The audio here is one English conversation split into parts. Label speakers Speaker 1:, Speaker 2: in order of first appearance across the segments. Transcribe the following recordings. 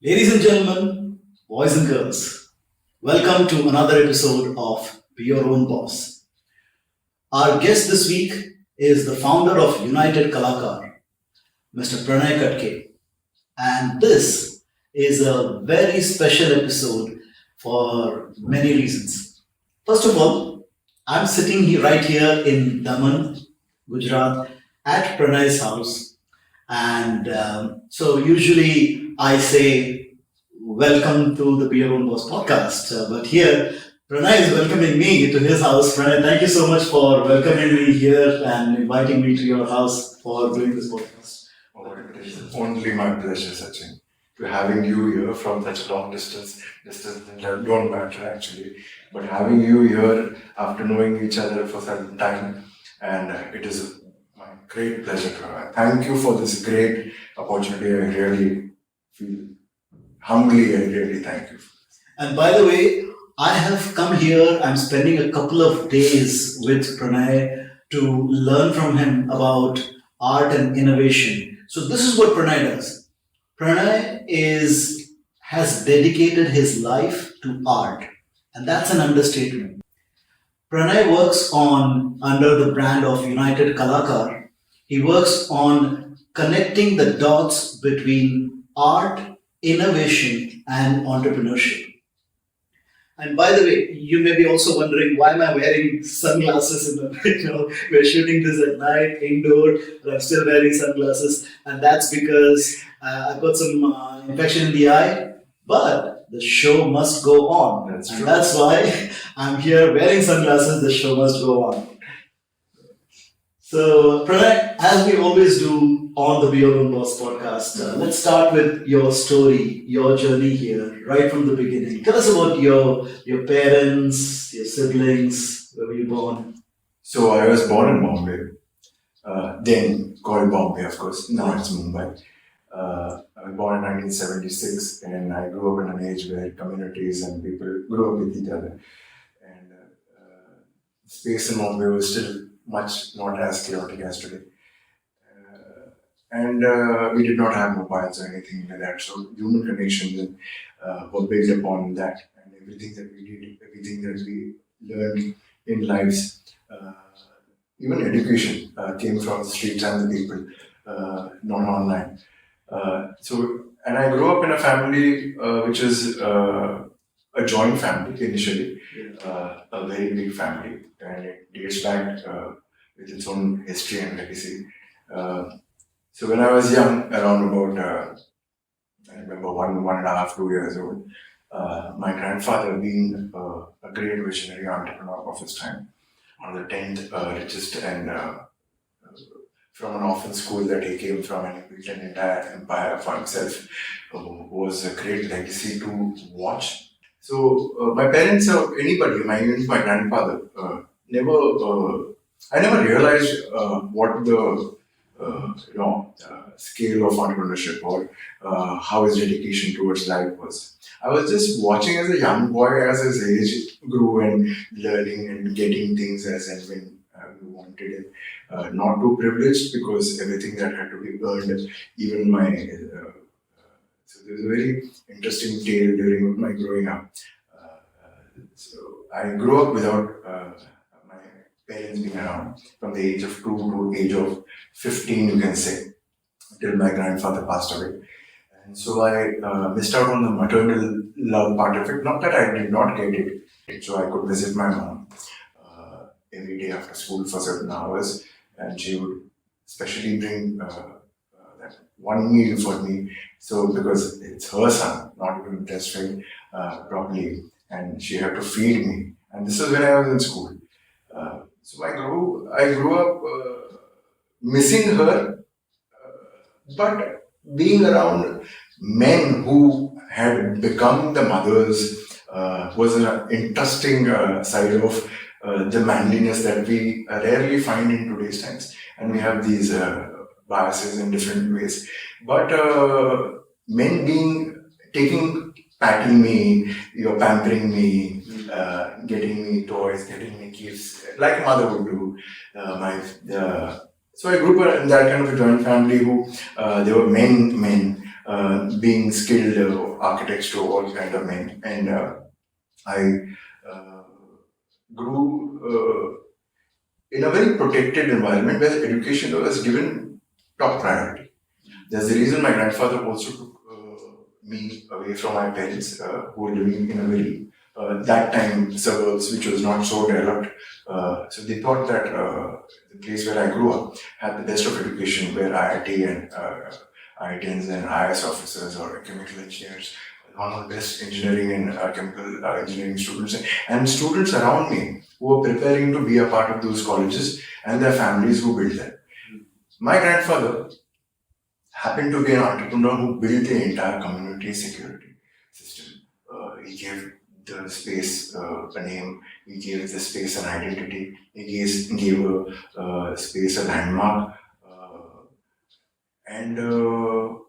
Speaker 1: Ladies and gentlemen, boys and girls, welcome to another episode of Be Your Own Boss. Our guest this week is the founder of United Kalakar, Mr. Pranay Katke. And this is a very special episode for many reasons. First of all, I'm sitting right here in Daman, Gujarat, at Pranay's house. And so usually I say, welcome to the Be Your Own Boss podcast. But here, Pranay is welcoming me to his house. Pranay, thank you so much for welcoming me here and inviting me to your house for doing this podcast.
Speaker 2: Oh, it is only my pleasure, Sachin, to having you here from such a long distance don't matter actually, but having you here after knowing each other for some time, and it is my great pleasure to thank you for this great opportunity. I really feel humbly, I really thank you.
Speaker 1: And by the way, I have come here, I'm spending a couple of days with Pranay to learn from him about art and innovation. So this is what Pranay does. Pranay has dedicated his life to art, and that's an understatement. Pranay works under the brand of United Kalakar. He works on connecting the dots between art, innovation, and entrepreneurship. And by the way, you may be also wondering, why am I wearing sunglasses in the we're shooting this at night, indoor, but I'm still wearing sunglasses. And that's because I've got some infection in the eye, but the show must go on.
Speaker 2: That's
Speaker 1: and
Speaker 2: true.
Speaker 1: that's why I'm here wearing sunglasses, the show must go on. So, Pranay, as we always do on the Be Your Own Boss podcast, let's start with your story, your journey here, right from the beginning. Tell us about your parents, your siblings, where were you born?
Speaker 2: So I was born in Bombay, then called Bombay, of course. Now it's Mumbai. I was born in 1976, and I grew up in an age where communities and people grew up with each other. And space in Bombay was still much not as chaotic as today. And we did not have mobiles or anything like that. So human connections were based upon that, and everything that we did, everything that we learned in lives, even education came from the streets and the people, not online. And I grew up in a family which is a joint family initially, a very big family, and it dates back with its own history and legacy. So when I was young, around about, I remember 1.5, 2 years old, my grandfather, being a great visionary entrepreneur of his time, one of the 10th richest and from an orphan school that he came from, and he built an entire empire for himself, was a great legacy to watch. So my parents or anybody, even my grandfather, I never realized what the scale of entrepreneurship or how his dedication towards life was. I was just watching as a young boy as his age grew and learning and getting things as and when we wanted it. Not too privileged because everything that had to be earned, even my. So there's a very interesting tale during my growing up. So I grew up without my parents being around from the age of 2 to age of 15, you can say, till my grandfather passed away. And so I missed out on the maternal love part of it. Not that I did not get it. So I could visit my mom every day after school for certain hours, and she would especially bring that one meal for me. So because it's her son, not even breastfed properly, and she had to feed me. And this is when I was in school. So I grew up missing her, but being around men who had become the mothers was an interesting side of the manliness that we rarely find in today's times. And we have these biases in different ways. But men patting me, you're pampering me, getting me toys, getting me gifts, like a mother would do. So I grew up in that kind of a joint family who, they were men, being skilled architects to all kind of men. And I uh, grew in a very protected environment where education was given top priority. That's the reason my grandfather also took me away from my parents, who were living in a very that time suburbs which was not so developed. So they thought that the place where I grew up had the best of education, where IIT and IITians and IS officers or chemical engineers, one of the best engineering and chemical engineering students, and students around me who were preparing to be a part of those colleges and their families who built them. My grandfather happened to be an entrepreneur who built the entire community security system. He gave the space a name, he gave the space an identity, gave a space a landmark. And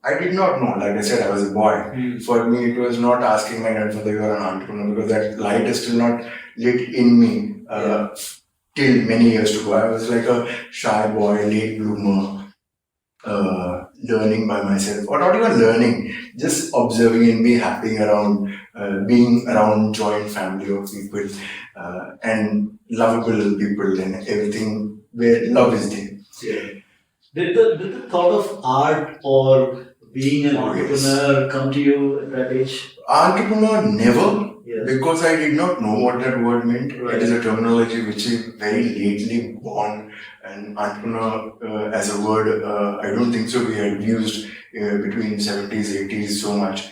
Speaker 2: I did not know, like I said, I was a boy. For me, it was not asking my grandfather, you are an entrepreneur, because that light is still not lit in me till many years to go. I was like a shy boy, late bloomer, learning by myself, or not even learning, just observing and being around joint family of people and lovable people and everything where love is there.
Speaker 1: Yeah. Did the thought of art or being an entrepreneur come to you at that age?
Speaker 2: Entrepreneur never,
Speaker 1: Yes.
Speaker 2: because I did not know what that word meant.
Speaker 1: Right.
Speaker 2: It is a terminology which is very lately born, and entrepreneur as a word, I don't think so we had used between 70s, 80s so much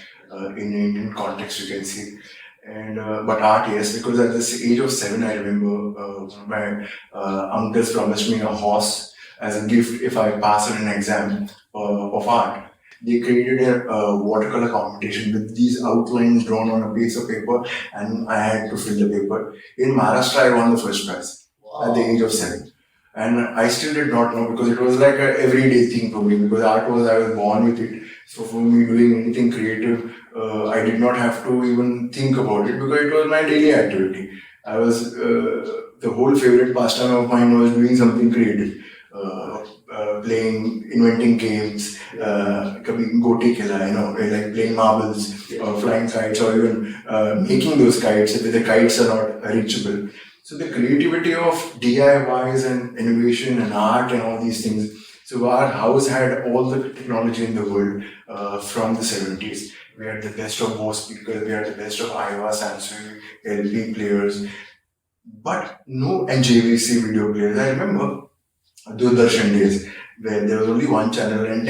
Speaker 2: in Indian context, you can see. And but art, yes, because at this age of 7, I remember one of my uncles promised me a horse as a gift if I pass an exam of art. They created a watercolor competition with these outlines drawn on a piece of paper, and I had to fill the paper. In Maharashtra, I won the first prize at the age of 7. And I still did not know, because it was like an everyday thing for me, because art was, I was born with it. So for me, doing anything creative, I did not have to even think about it, because it was my daily activity. I was, the whole favorite pastime of mine was doing something creative. Playing, inventing games, kabhi goti khela, like playing marbles, or flying kites, or even making those kites if the kites are not reachable. So the creativity of DIYs and innovation and art and all these things. So our house had all the technology in the world from the 70s. We had the best of Bose speakers, we had the best of Iowa, Samsung, LP players, but no, and JVC video players. I remember Doordarshan days, where there was only one channel and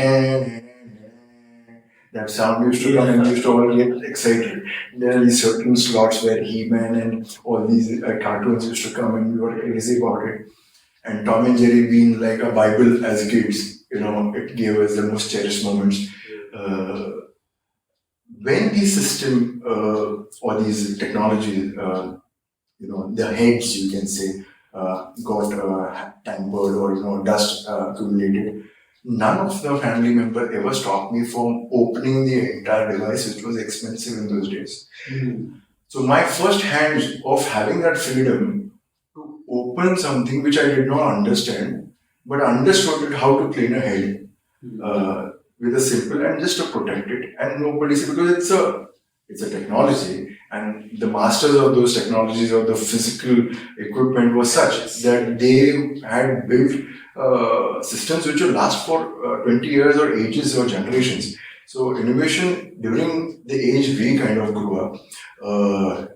Speaker 2: that sound used to come and used to all get excited. There are these certain slots where He-Man and all these cartoons used to come, and we were crazy about it. And Tom and Jerry being like a Bible as kids, it gave us the most cherished moments. When the system or these technologies, the heads, you can say, got tampered or dust accumulated, none of the family member ever stopped me from opening the entire device, which was expensive in those days. So my first hand of having that freedom to open something which I did not understand, but understood it how to clean a head with a simple, and just to protect it, and nobody said, because it's a technology, and the masters of those technologies or the physical equipment was such that they had built systems which will last for 20 years or ages or generations. So innovation during the age we kind of grew up,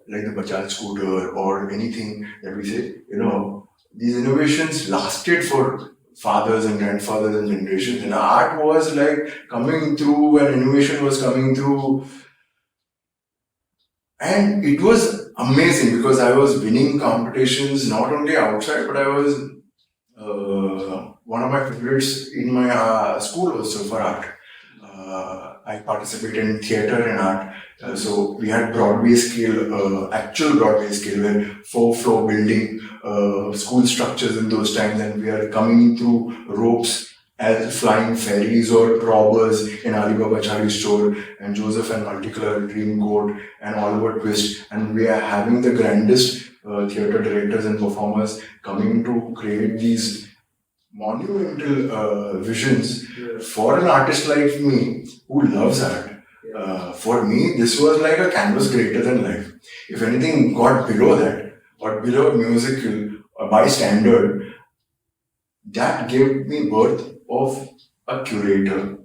Speaker 2: like the Bajaj scooter or anything that we say, these innovations lasted for fathers and grandfathers and generations, and art was like coming through, and innovation was coming through. And it was amazing, because I was winning competitions not only outside, but I was one of my favorites in my school also for art. I participated in theatre and art. So we had Broadway scale, actual Broadway scale, where 4-floor building school structures in those times, and we are coming through ropes as flying fairies or robbers in Ali Baba Chari store, and Joseph and Multicolor Dream Goat and Oliver Twist, and we are having the grandest theatre directors and performers coming to create these monumental visions
Speaker 1: Yeah.
Speaker 2: for an artist like me who loves art. For me, this was like a canvas greater than life. If anything got below that, or below musical, or by standard, that gave me birth of a curator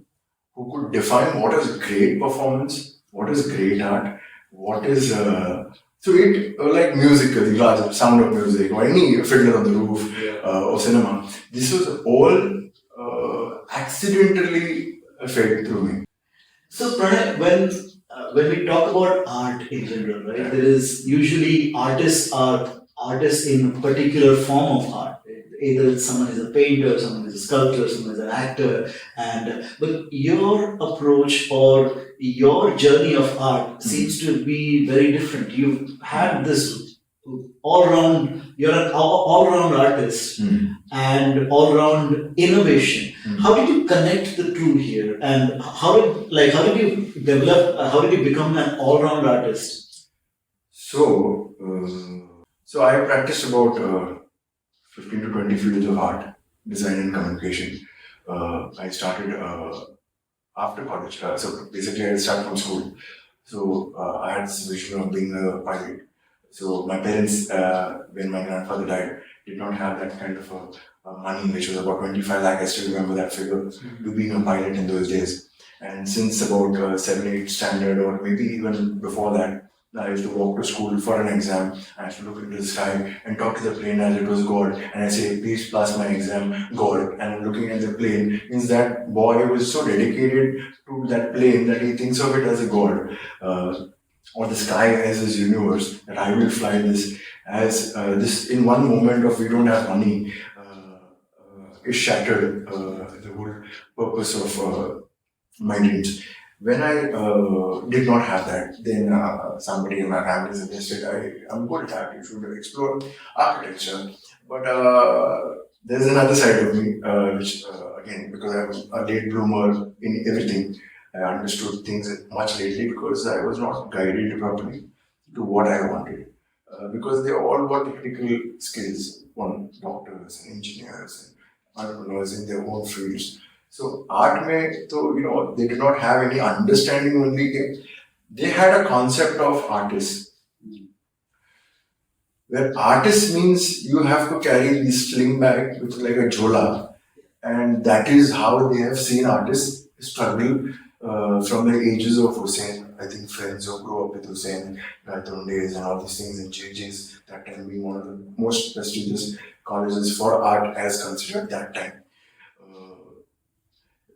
Speaker 2: who could define what is great performance, what is great art, what is so it like music, the large sound of music, or any fiddler on the roof or cinema. This was all accidentally fed through me.
Speaker 1: So Pranay, when we talk about art in general, right, there is usually artists are artists in a particular form of art. Either someone is a painter, someone is a sculptor, someone is an actor, and but your approach or your journey of art seems to be very different. You've had this all round. You're an all round artist and all round innovation. How did you connect the two here, and how did you develop? How did you become an all round artist?
Speaker 2: So I practiced about 15 to 20 fields of art, design and communication. I started after college. So basically, I started from school. So I had this vision of being a pilot. So my parents, when my grandfather died, did not have that kind of money, which was about 25 lakh. I still remember that figure to being a pilot in those days. And since about 7, 8 standard, or maybe even before that, I used to walk to school for an exam. I used to look into the sky and talk to the plane as it was God. And I say, please pass my exam, God. And I'm looking at the plane. Means that boy was so dedicated to that plane that he thinks of it as a God. Or the sky as his universe. That I will fly this as this in one moment of we don't have money. Is shattered the whole purpose of my dreams. When I did not have that, then somebody in my family suggested I'm good at that, you should explore architecture. But there's another side of me, which again, because I was a late bloomer in everything, I understood things much lately because I was not guided properly to what I wanted. Because they all were technical skills, one doctors and engineers and entrepreneurs in their own fields. So art mein, so they did not have any understanding only. They had a concept of artist. Where artist means you have to carry this sling bag, which is like a jhola, and that is how they have seen artists struggle from the ages of Hussain. I think friends who grew up with Hussain, Gatundes and all these things, and JJ's, that time being one of the most prestigious colleges for art as considered that time.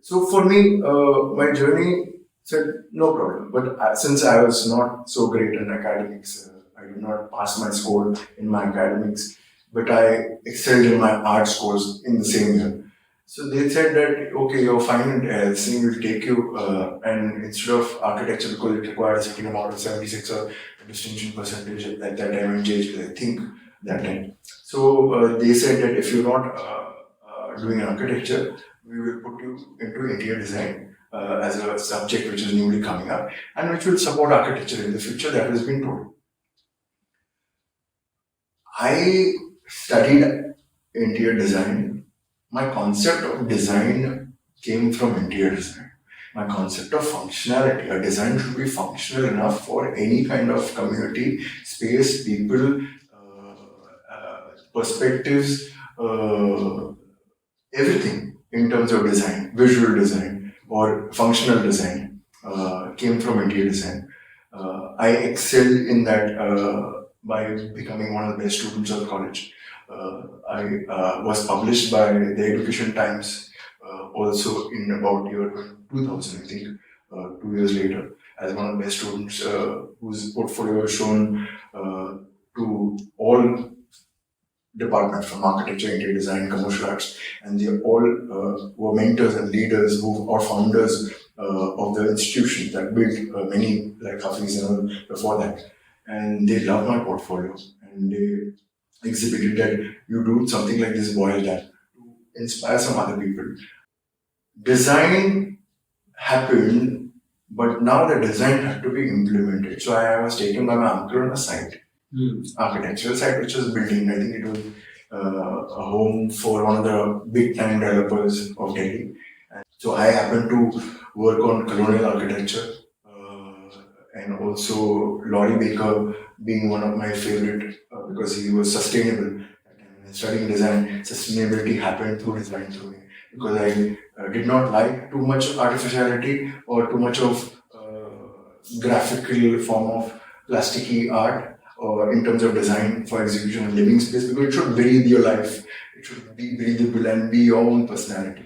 Speaker 2: So for me, my journey said no problem. But since I was not so great in academics, I did not pass my score in my academics, but I excelled in my art scores in the same year. So they said that okay, you're fine. Singh will take you, and instead of architecture, because it required a certain amount of 76 or distinction percentage at that time in JHL, I think that time. So they said that if you're not doing architecture, we will put you into interior design as a subject which is newly coming up and which will support architecture in the future. That has been told. I studied interior design. My concept of design came from interior design. My concept of functionality, a design should be functional enough for any kind of community, space, people, perspectives, everything in terms of design, visual design or functional design came from interior design. I excelled in that by becoming one of the best students of college. I was published by the Education Times also in about year 2000, I think, 2 years later, as one of the best students whose portfolio was shown to all departments from architecture, interior design, commercial arts, and they all were mentors and leaders who are founders of the institution that built many like Hafiz and all before that. And they loved my portfolio and they exhibited that you do something like this, boil that to inspire some other people. Design happened, but now the design had to be implemented. So I was taken by my uncle on a site, architectural site, which was building. I think it was a home for one of the big time developers of Delhi. So I happened to work on colonial architecture, and also Laurie Baker being one of my favorite because he was sustainable. And studying design, sustainability happened through design through me because I did not like too much artificiality or too much of graphical form of plasticky art or in terms of design for execution and living space, because it should breathe your life, it should be breathable and be your own personality.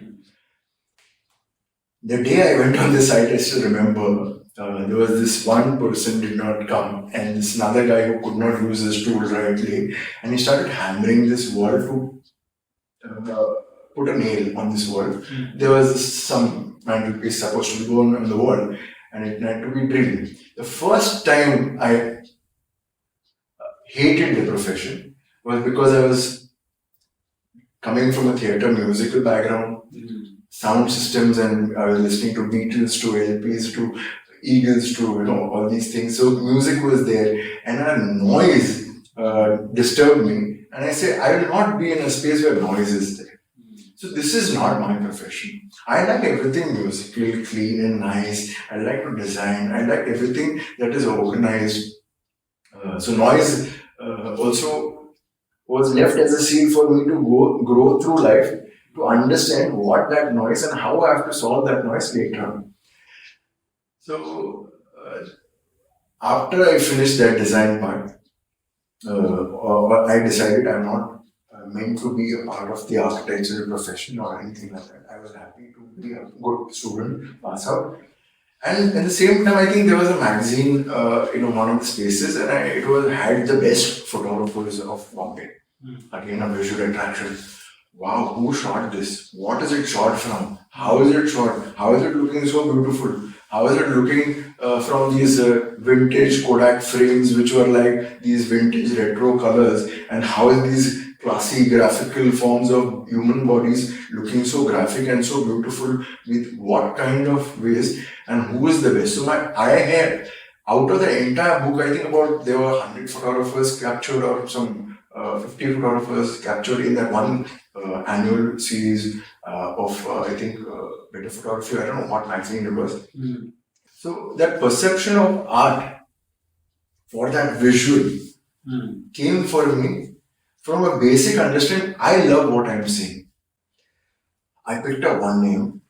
Speaker 2: The day I went on the site, I still remember there was this one person did not come, and this another guy who could not use his tool rightly, and he started hammering this wall to put a nail on this wall. There was some mantelpiece supposed to go on the wall, and it had to be drilled. The first time I hated the profession was because I was coming from a theatre musical background, sound systems, and I was listening to Beatles, to LPs, to Eagles, to all these things. So music was there, and a noise disturbed me. And I say, I will not be in a space where noise is there. So this is not my profession. I like everything musical, clean and nice. I like to design. I like everything that is organized. So noise also was left as a seed for me to grow through life, to understand what that noise and how I have to solve that noise later on. So after I finished that design part, I decided I'm not meant to be a part of the architectural profession or anything like that. I was happy to be a good student, pass out. And at the same time, I think there was a magazine in one of the spaces, and it had the best photographers of Bombay. Again, a visual attraction. Wow, who shot this? What is it shot from? How is it shot? How is it looking so beautiful? How is it looking from these vintage Kodak frames, which were like these vintage retro colors, and how is these classy graphical forms of human bodies looking so graphic and so beautiful, with what kind of ways, and who is the best? So I had, out of the entire book, I think there were 100 photographers captured, or some 50 photographers captured in that one annual series of I think Better Photography. I don't know what magazine it was. So that perception of art for that visual came for me from a basic understanding. I love what I'm seeing. I picked up one name,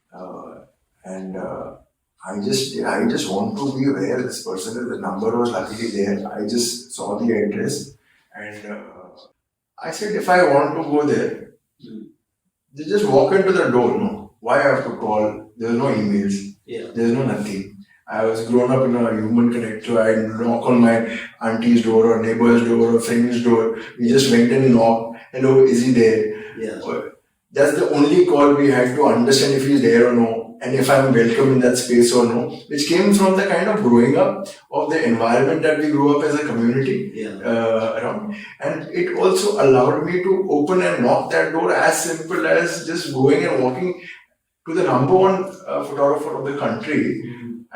Speaker 2: and I just want to be where this person is. The number was luckily there. I just saw the address, and I said, if I want to go there, they just walk into the door. No, why I have to call? There's no emails. There's no nothing. I was grown up in a human connect, so I knock on my auntie's door or neighbor's door or friend's door. We just went and knocked. Hello, is he there? That's the only call we had to understand if he's there or no, and if I'm welcome in that space or no, which came from the kind of growing up of the environment that we grew up as a community around. And it also allowed me to open and knock that door, as simple as just going and walking to the number one photographer of the country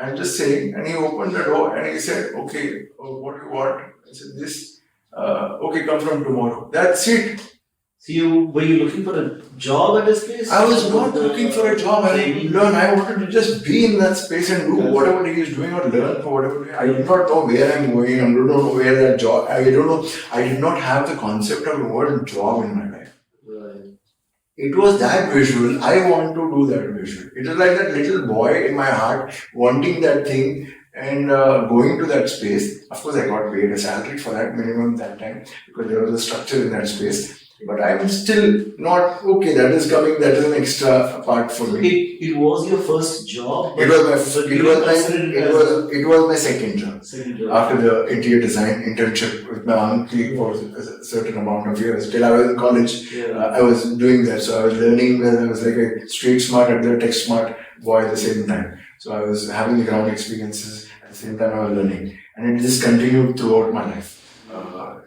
Speaker 2: and just saying, and he opened the door and he said, okay, what do you want? I said, this, okay, come from tomorrow. That's it.
Speaker 1: So were you looking for a job at this place?
Speaker 2: I was not looking for a job. I wanted to just be in that space and do whatever he is doing, or learn for whatever. I did not know where I'm going. I don't know where that job. I don't know. I did not have the concept of the word job in my life. It was that visual. I want to do that visual. It was like that little boy in my heart wanting that thing and going to that space. Of course, I got paid a salary for that minimum that time because there was a structure in that space. But I'm still not okay. That is coming. That is an extra part for me.
Speaker 1: It was your first job.
Speaker 2: It was my second job. After the interior design internship with my uncle for a certain amount of years. Till I was in college, I was doing that. So I was learning. I was like a street smart and a tech smart boy at the same time. So I was having the ground experiences at the same time I was learning, and it just continued throughout my life.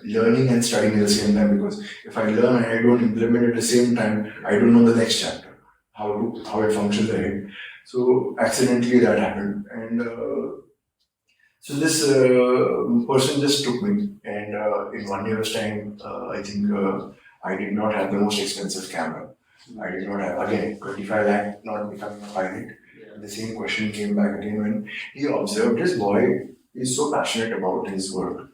Speaker 2: Learning and studying at the same time, because if I learn and I don't implement it at the same time, I don't know the next chapter, how it functions ahead. So accidentally that happened, and so this person just took me, and in 1 year's time, I think I did not have the most expensive camera. I did not have, again, 25 lakh not becoming a pilot. The same question came back again when he observed his boy is so passionate about his work,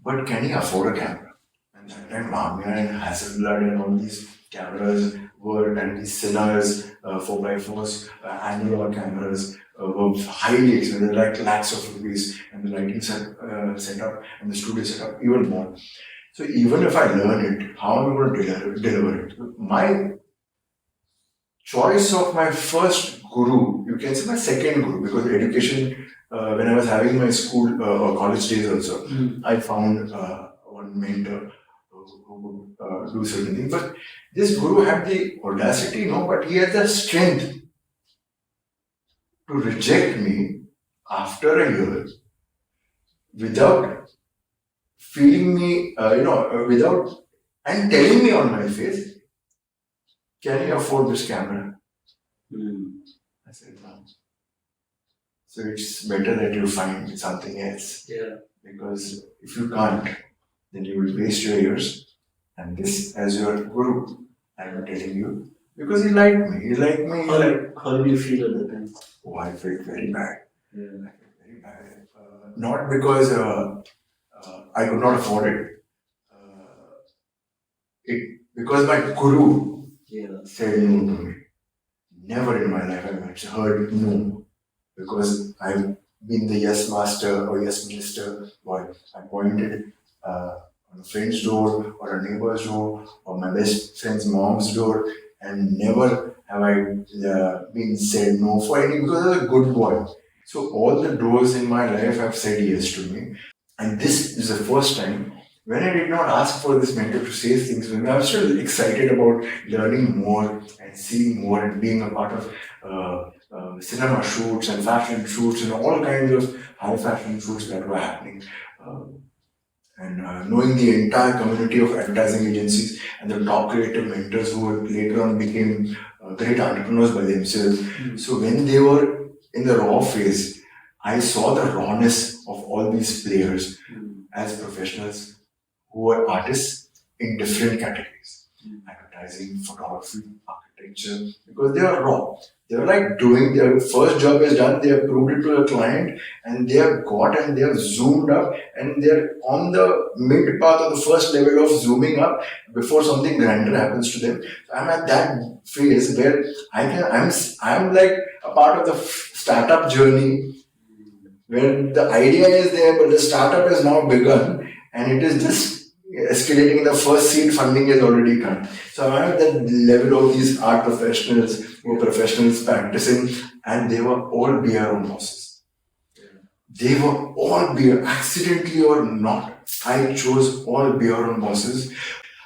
Speaker 2: but can he afford a camera? And that time, Mamiya and Hasselblad and all these cameras were, and these Sinners 4x4s, analog cameras were highly expensive, like lakhs of rupees, and the lighting setup and the studio setup even more. So even if I learn it, how am I going to deliver it? My choice of my first guru, you can say my second guru, because education, when I was having my school or college days also, I found one mentor who would do certain things. But this guru had the audacity, no, but he had the strength to reject me after a year without feeling me, without, and telling me on my face, can you afford this camera? I said, no. So it's better that you find something else. Because if you can't, then you will waste your years. And this, as your guru, I'm telling you, because he liked me. He liked me.
Speaker 1: How did you feel at that time?
Speaker 2: Oh, I felt very bad. I felt very bad. Not because I could not afford it. Because my guru said no to me. Never in my life I've heard no. Because I've been the yes master or yes minister boy. I pointed on a friend's door or a neighbor's door or my best friend's mom's door, and never have I been said no for any, because I was a good boy. So all the doors in my life have said yes to me. And this is the first time when I did not ask for this mentor to say things with me. I was still excited about learning more and seeing more and being a part of cinema shoots and fashion shoots and all kinds of high fashion shoots that were happening. And knowing the entire community of advertising agencies and the top creative mentors who later on became great entrepreneurs by themselves. So when they were in the raw phase, I saw the rawness of all these players as professionals who were artists in different categories. Advertising, photography, architecture, because they are raw. They are like doing their first job is done, they have proved it to a client, and they have got and they have zoomed up, and they're on the mid path of the first level of zooming up before something grander happens to them. So I'm at that phase where I'm like a part of the startup journey where the idea is there, but the startup has now begun and it is just escalating. The first seed funding has already come. So I'm at that level of these art professionals who are professionals practicing, and they were all BR own bosses. They were all BR, accidentally or not. I chose all BR own bosses.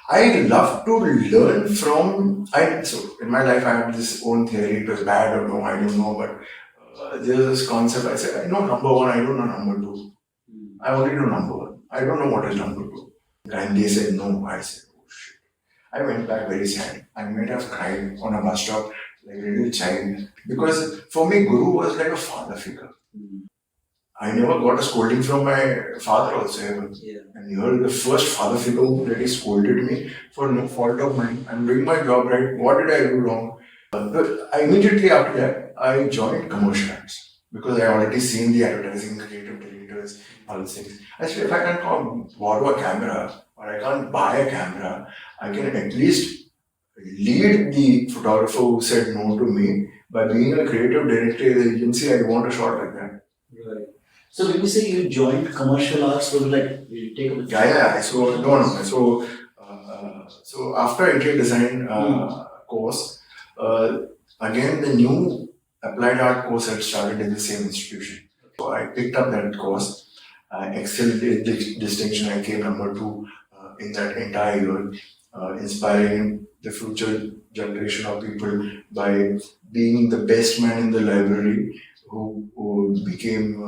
Speaker 2: I love to learn from. So in my life, I have this own theory. It was bad or no, I don't know, but there's this concept. I said, I know number one, I don't know number two. I only know number one. I don't know what is number two. And they said no. I said, oh shit. I went back very sad. I might have cried on a bus stop like a little child. Because for me, Guru was like a father figure. I never got a scolding from my father also ever. And here the first father figure who really scolded me for no fault of mine. I'm doing my job right. What did I do wrong? But immediately after that, I joined commercial ads. Because I already seen the advertising, creative directors, all these things. I said, if I can't borrow a camera or I can't buy a camera, I can at least lead the photographer who said no to me by being a creative director of the agency. I want a shot like that.
Speaker 1: Right. So when you say you joined commercial arts, was it like you take up?
Speaker 2: Yeah. So no. So after interior design course, again the new applied art course had started in the same institution. So I picked up that course. I excelled in distinction. I came number 2 in that entire year, inspiring the future generation of people by being the best man in the library who became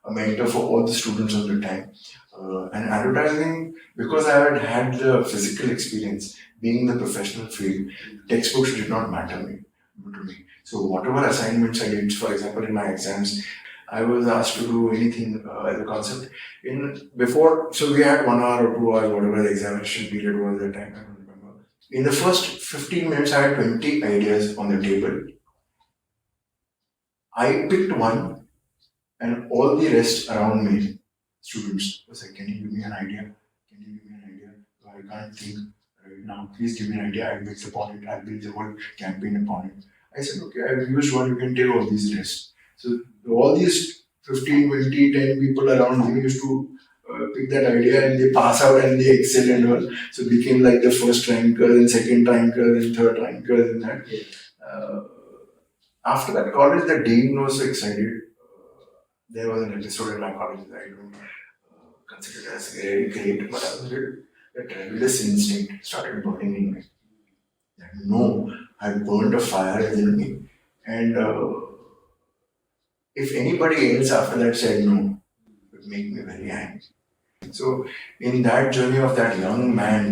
Speaker 2: a mentor for all the students of the time. And advertising, because I had had the physical experience, being in the professional field, textbooks did not matter to me. So whatever assignments I did, for example, in my exams, I was asked to do anything as a concept. Before, so we had 1 hour or 2 hours, whatever the examination period was at that time, I don't remember. In the first 15 minutes, I had 20 ideas on the table. I picked one, and all the rest around me, students, was like, "Can you give me an idea? Can you give me an idea? So I can't think right now. Please give me an idea. I'll build upon it. I'll build the whole campaign upon it." I said, "Okay, I've used one. You can take all these rest." So all these 15, 20, 10 people around me used to pick that idea and they pass out and they excel and all. So it became like the first ranker, then second ranker, then third ranker, and that. Uh, After that college, the dean was so excited. There was an episode in my college that I don't consider it as very great, but I was that rebellious instinct started burning in me. That no, I burned a fire within me, and if anybody else after that said no, it would make me very angry. So, in that journey of that young man,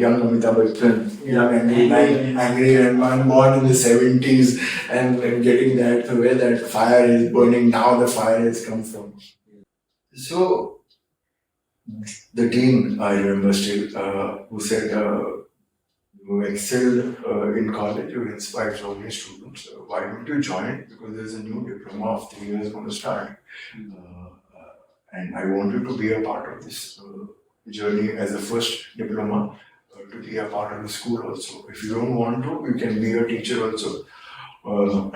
Speaker 2: young Amitabh Bachchan, young angry man, angry and man born in the 70s, and getting that where that fire is burning now, the fire has come from. So, the dean, I remember still, who said, "You excelled in college, you inspired so many students. Why don't you join? Because there's a new diploma of 3 years going to start. And I want you to be a part of this journey as a first diploma, to be a part of the school also. If you don't want to, you can be a teacher also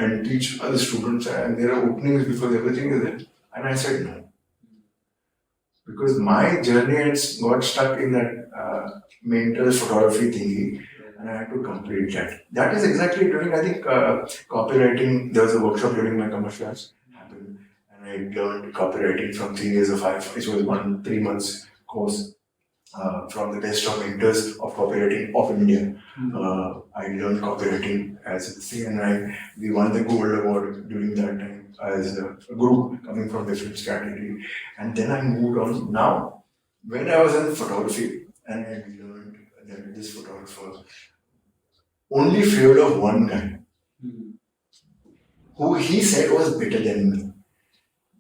Speaker 2: and teach other students. And there are openings because everything is there." And I said no. Because my journey had got stuck in that mental photography thingy, and I had to complete that. That is exactly during, I think, copywriting. There was a workshop during my commercial arts happened, and I learned copywriting from 3 years of 5. It was 3 months course from the best of mentors of copywriting of India. I learned copywriting as a thing, and we won the gold award during that time as a group coming from different category. And then I moved on. Now, when I was in photography, and I learned that this photographer only feared of one guy, who he said was better than me,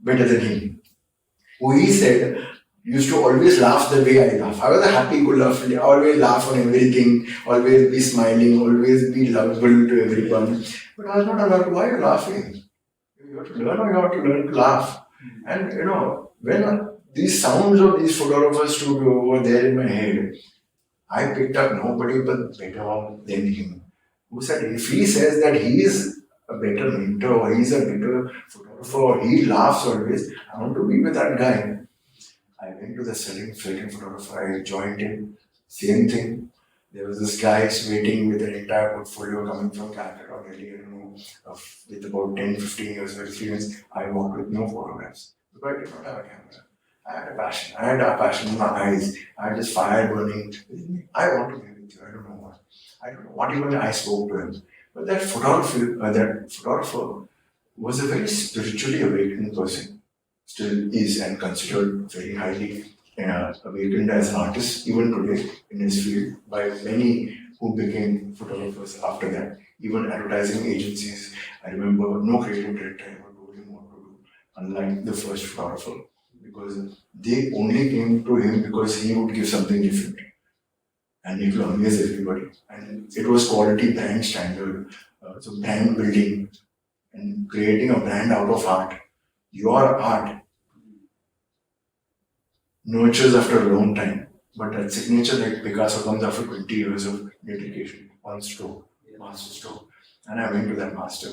Speaker 2: better than him. Who he said used to always laugh the way I laugh. I was a happy-go-lucky, always laugh on everything, always be smiling, always be lovable to everyone. But I was not allowed to. Why are you laughing? You have to learn, or you have to learn to laugh. And when these sounds of these photographers stood over there in my head, I picked up nobody but better than him. Who said, if he says that he is a better mentor, or he's a better photographer, or he laughs always, I want to be with that guy. I went to the selling photographer, I joined him, same thing. There was this guy waiting with an entire portfolio coming from Kalakar or Delhi, with about 10, 15 years of experience. I walked with no photographs because I did not have a camera. I had a passion. I had a passion in my eyes. I had this fire burning within me. I want to be with you. I don't know what. I don't know what even I spoke to him. But that photographer was a very spiritually awakened person. Still is and considered very highly awakened as an artist even today in his field by many who became photographers after that. Even advertising agencies, I remember no creative director ever told him what to do, unlike the first photographer, because they only came to him because he would give something different and it will amaze everybody. And it was quality brand standard, so brand building and creating a brand out of art. Your art nurtures after a long time, but that signature like Picasso comes after 20 years of dedication, one stroke, master stroke. And I went to that master.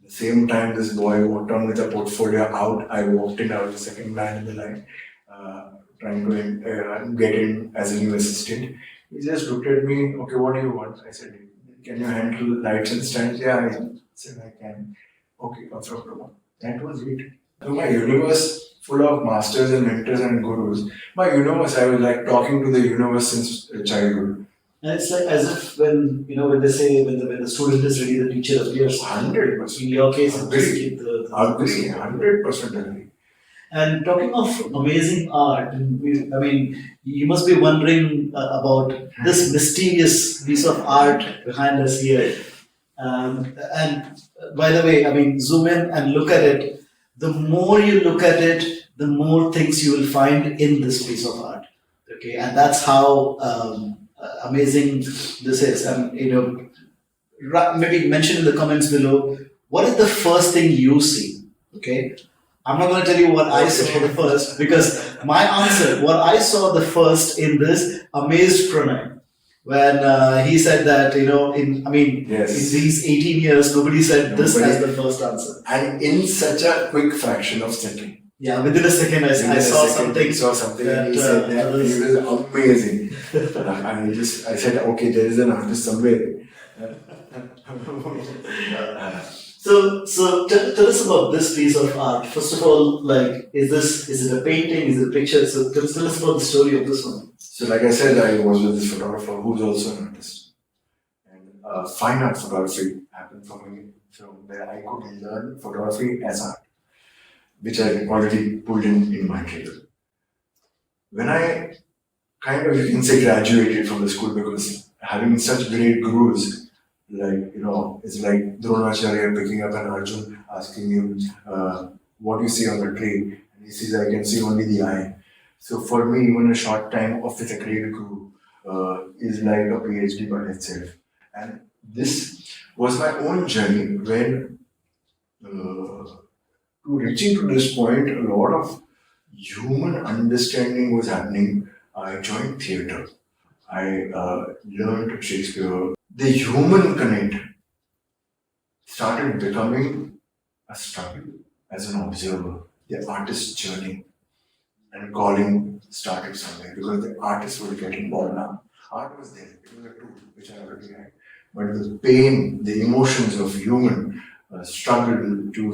Speaker 2: The same time this boy walked on with a portfolio out, I walked in, I was the second man in the line, trying to get in as a new assistant. He just looked at me, "Okay, what do you want?" I said, "Can you handle lights and stands?" "Yeah," I said, "I can." "Okay, come from Pranay." That was it. So my universe, full of masters and mentors and gurus, my universe, I was like talking to the universe since childhood.
Speaker 1: And it's like as if when they say when the student is ready, the teacher appears.
Speaker 2: 100%.
Speaker 1: In your case,
Speaker 2: Agree. 100% agree.
Speaker 1: And talking of amazing art, you must be wondering about this mysterious piece of art behind us here. And by the way, zoom in and look at it. the more you look at it, the more things you will find in this piece of art. Okay, and that's how amazing this is. And maybe mention in the comments below what is the first thing you see. Okay, I'm not going to tell you what I saw the first because my answer, what I saw the first in this, amazed Pranay when he said that in
Speaker 2: Yes.
Speaker 1: these 18 years nobody said this
Speaker 2: Nobody-
Speaker 1: as the first answer.
Speaker 2: And in such a quick fraction of second.
Speaker 1: Yeah, within a second I saw something.
Speaker 2: He saw something
Speaker 1: that,
Speaker 2: and he said that
Speaker 1: others-
Speaker 2: it was amazing. I said, okay, there is an artist somewhere.
Speaker 1: So tell us about this piece of art. First of all, like, is it a painting? Is it a picture? So tell us about the story of this one.
Speaker 2: So like I said, I was with this photographer who's also an artist. And fine art photography happened for me. So where I could learn photography as art, which I already pulled in my trailer. When I kind of, you can say, graduated from the school, because having such great gurus, like, it's like Dronacharya picking up an Arjun, asking him, what do you see on the tree? And he says, I can see only the eye. So for me, even a short time of with a great guru is like a PhD by itself. And this was my own journey when, to reaching to this point, a lot of human understanding was happening. I joined theatre. I learned Shakespeare. The human connect started becoming a struggle as an observer. The artist's journey and calling started somewhere because the artist was getting involved now. Art was there, it was a tool which I already had. But the pain, the emotions of human struggle to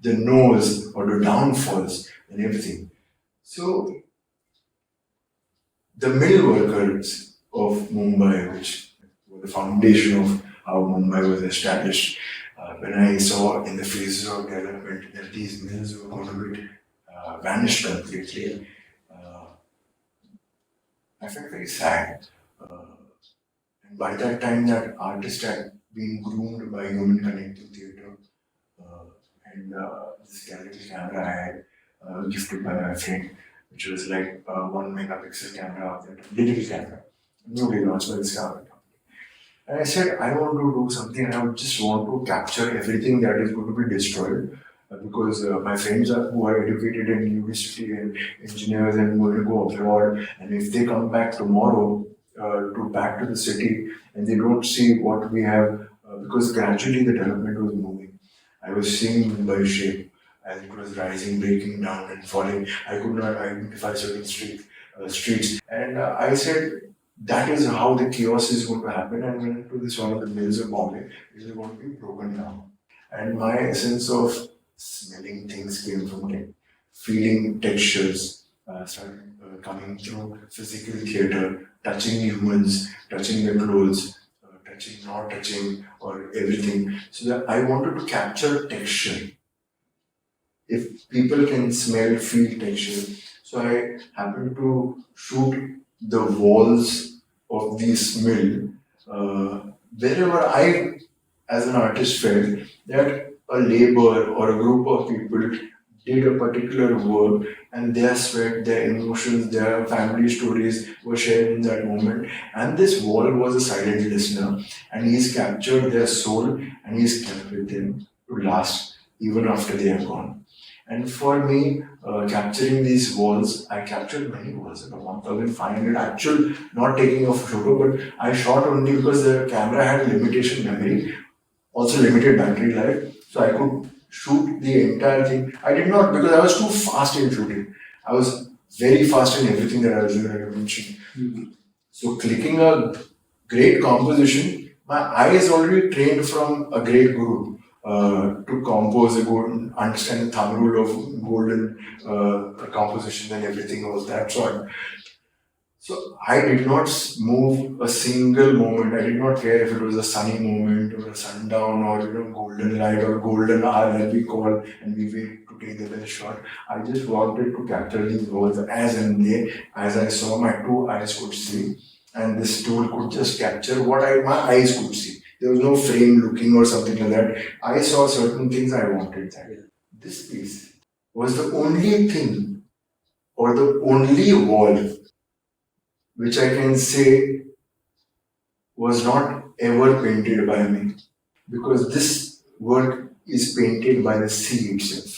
Speaker 2: the no's or the downfalls and everything. So the mill workers of Mumbai, which were the foundation of how Mumbai was established, when I saw in the phases of development that these mills were going to be vanished completely, I felt very sad. And by that time, that artist had been groomed by Human Connecting Theatre, and this gallery camera I had gifted by my friend, which was like 1 megapixel camera of that digital camera, newly launched by this camera company. And I said, I want to do something, and I would just want to capture everything that is going to be destroyed. Because my friends who are educated in university and engineers and going to go abroad, and if they come back tomorrow back to the city and they don't see what we have, because gradually the development was moving. I was seeing Mumbai shape as it was rising, breaking down and falling. I could not identify certain streets, and I said, that is how the chaos is going to happen. And went to this one of the mills of Bombay, it is going to be broken down. And my essence of smelling things came from it, feeling textures started coming through physical theatre, touching humans, touching their clothes, touching, not touching, or everything. So that I wanted to capture texture. If people can smell, feel texture. So I happened to shoot the walls of this mill wherever I, as an artist, felt that a labor or a group of people did a particular work and their sweat, their emotions, their family stories were shared in that moment. And this wall was a silent listener, and he's captured their soul and he's kept with them to last even after they are gone. And for me, capturing these walls, I captured many walls, about 1,500 actual, not taking a photo, but I shot only because the camera had limitation memory, also limited battery life. So I could shoot the entire thing. I did not, because I was too fast in shooting. I was very fast in everything that I was doing, like I mentioned. So clicking a great composition, my eye is already trained from a great guru to compose a good, understand the thumb rule of golden composition and everything of that sort. So I did not move a single moment. I did not care if it was a sunny moment or a sundown or golden light or golden hour that we call and we wait to take the best shot. I just wanted to capture these words as and they, as I saw, my two eyes could see, and this tool could just capture what my eyes could see. There was no frame looking or something like that. I saw certain things I wanted that. This piece was the only thing or the only wall which I can say was not ever painted by me, because this work is painted by the sea itself.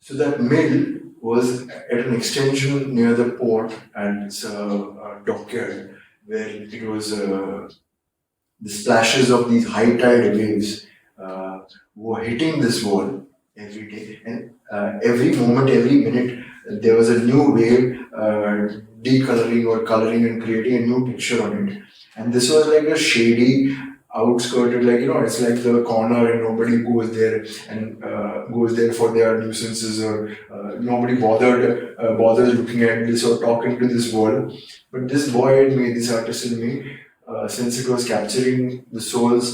Speaker 2: So that mill was at an extension near the port, and it's a dockyard where it was the splashes of these high tide waves were hitting this wall every day, and every moment, every minute, there was a new wave decoloring or coloring and creating a new picture on it. And this was like a shady, outskirted, like it's like the corner, and nobody goes there and goes there for their nuisances, or nobody bothers looking at this or talking to this wall. But this boy in me, this artist in me, since it was capturing the souls,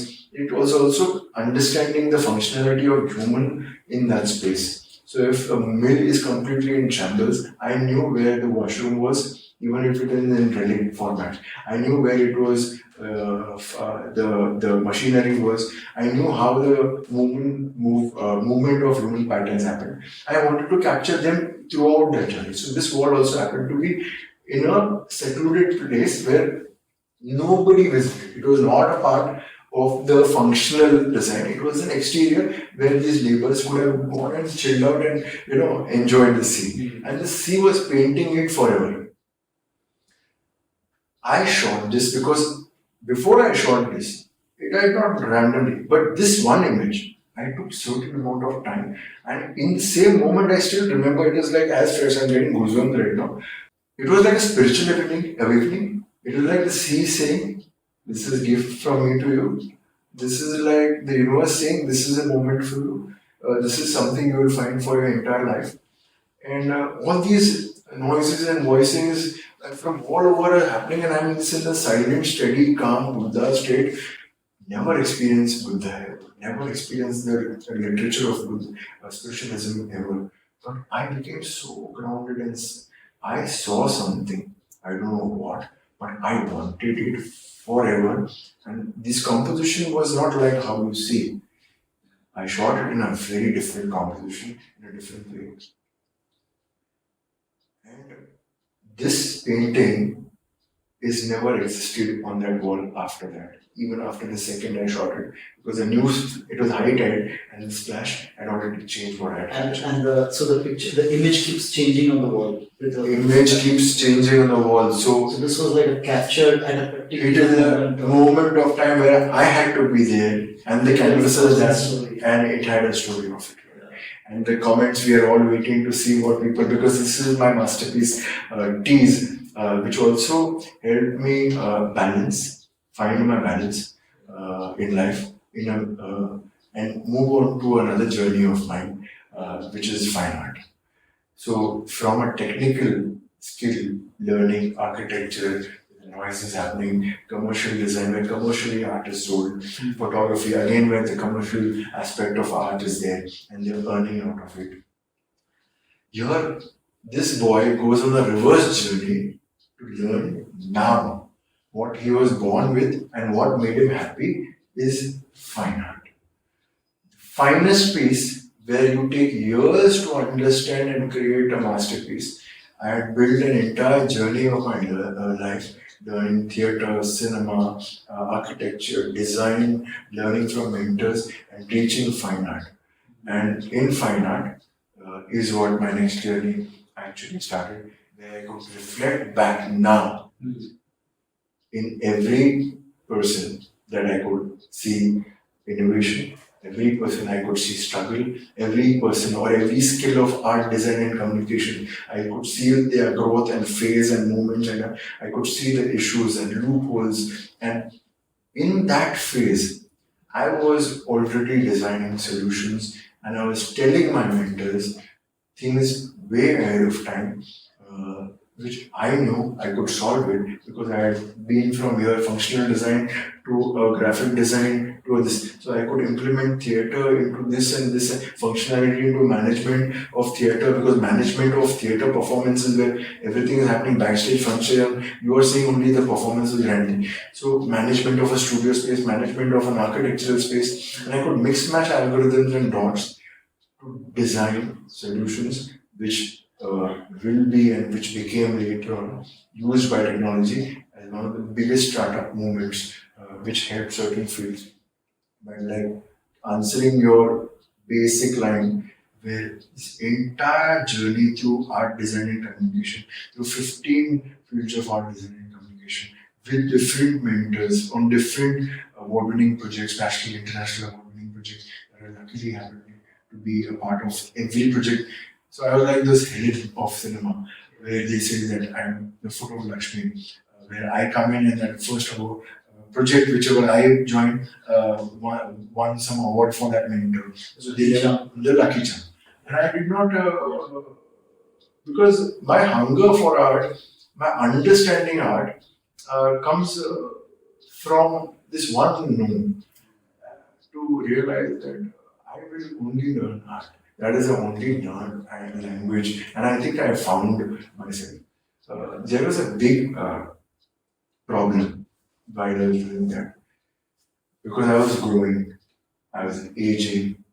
Speaker 2: it was also understanding the functionality of human in that space. So if a mill is completely in shambles, I knew where the washroom was, even if it is in relic format. I knew where it was, the machinery was. I knew how the movement of human patterns happened. I wanted to capture them throughout that journey. So this wall also happened to be in a secluded place where nobody visited. It was not a part of the functional design. It was an exterior where these laborers would have gone and chilled out and enjoyed the sea. And the sea was painting it forever. I shot this because before I shot this, it had not randomly, but this one image, I took certain amount of time, and in the same moment, I still remember it is like as fresh. I'm getting goosebumps right now. It was like a spiritual awakening. It was like the sea saying, "This is a gift from me to you. This is like the universe saying, this is a moment for you. This is something you will find for your entire life." And all these noises and voices from all over are happening, and I'm in the silent, steady, calm Buddha state. Never experienced Buddha, never experienced the literature of Buddha, spiritualism ever. But I became so grounded, and I saw something. I don't know what, but I wanted it forever. And this composition was not like how you see. I shot it in a very different composition, in a different way. And this painting is never existed on that wall after that. Even after the second I shot it, because I knew it was high tide and the splash had already changed what I had captured.
Speaker 1: So the picture, the image keeps changing on the wall.
Speaker 2: The image keeps changing on the wall.
Speaker 1: So this was like a captured at a particular
Speaker 2: it is a moment of time where I had to be there, and the canvas was there, and it had a story of it. And the comments, we are all waiting to see what people, because this is my masterpiece, Tease, which also helped me find my balance in life, and move on to another journey of mine, which is fine art. So from a technical skill, learning architecture, noise is happening, commercial design where commercially art is sold, photography again where the commercial aspect of art is there and they're earning out of it. Here, this boy goes on a reverse journey to learn now what he was born with, and what made him happy is fine art. The finest piece where you take years to understand and create a masterpiece. I had built an entire journey of my life, learning theatre, cinema, architecture, design, learning from mentors, and teaching fine art. And in fine art is what my next journey actually started, where I could reflect back now in every person that I could see innovation, every person I could see struggle, every person or every skill of art, design and communication, I could see their growth and phase and movement, and I could see the issues and loopholes. And in that phase, I was already designing solutions, and I was telling my mentors things way ahead of time, which I knew I could solve it because I had been from here functional design to graphic design to this. So I could implement theatre into this and this functionality into management of theatre, because management of theatre performances where everything is happening backstage, frontstage, and you are seeing only the performances randomly. So management of a studio space, management of an architectural space, and I could mix match algorithms and dots to design solutions which will be and which became later on used by technology as one of the biggest startup movements which helped certain fields. But like answering your basic line, where this entire journey through art, design, and communication, through 15 fields of art, design, and communication, with different mentors on different award-winning projects, national, international award-winning projects that I luckily happened to be a part of every project. So I was like this head of cinema, where they say that I'm the foot of Lakshmi, where I come in and that first award project, whichever I joined, won some award for that mentor. So they the lucky charm. And I did not, because my hunger for art, my understanding art, comes from this one no, to realize that I will only learn art. That is the only learn language, and I think I found myself. There was a big problem while I was doing that because I was growing, I was aging,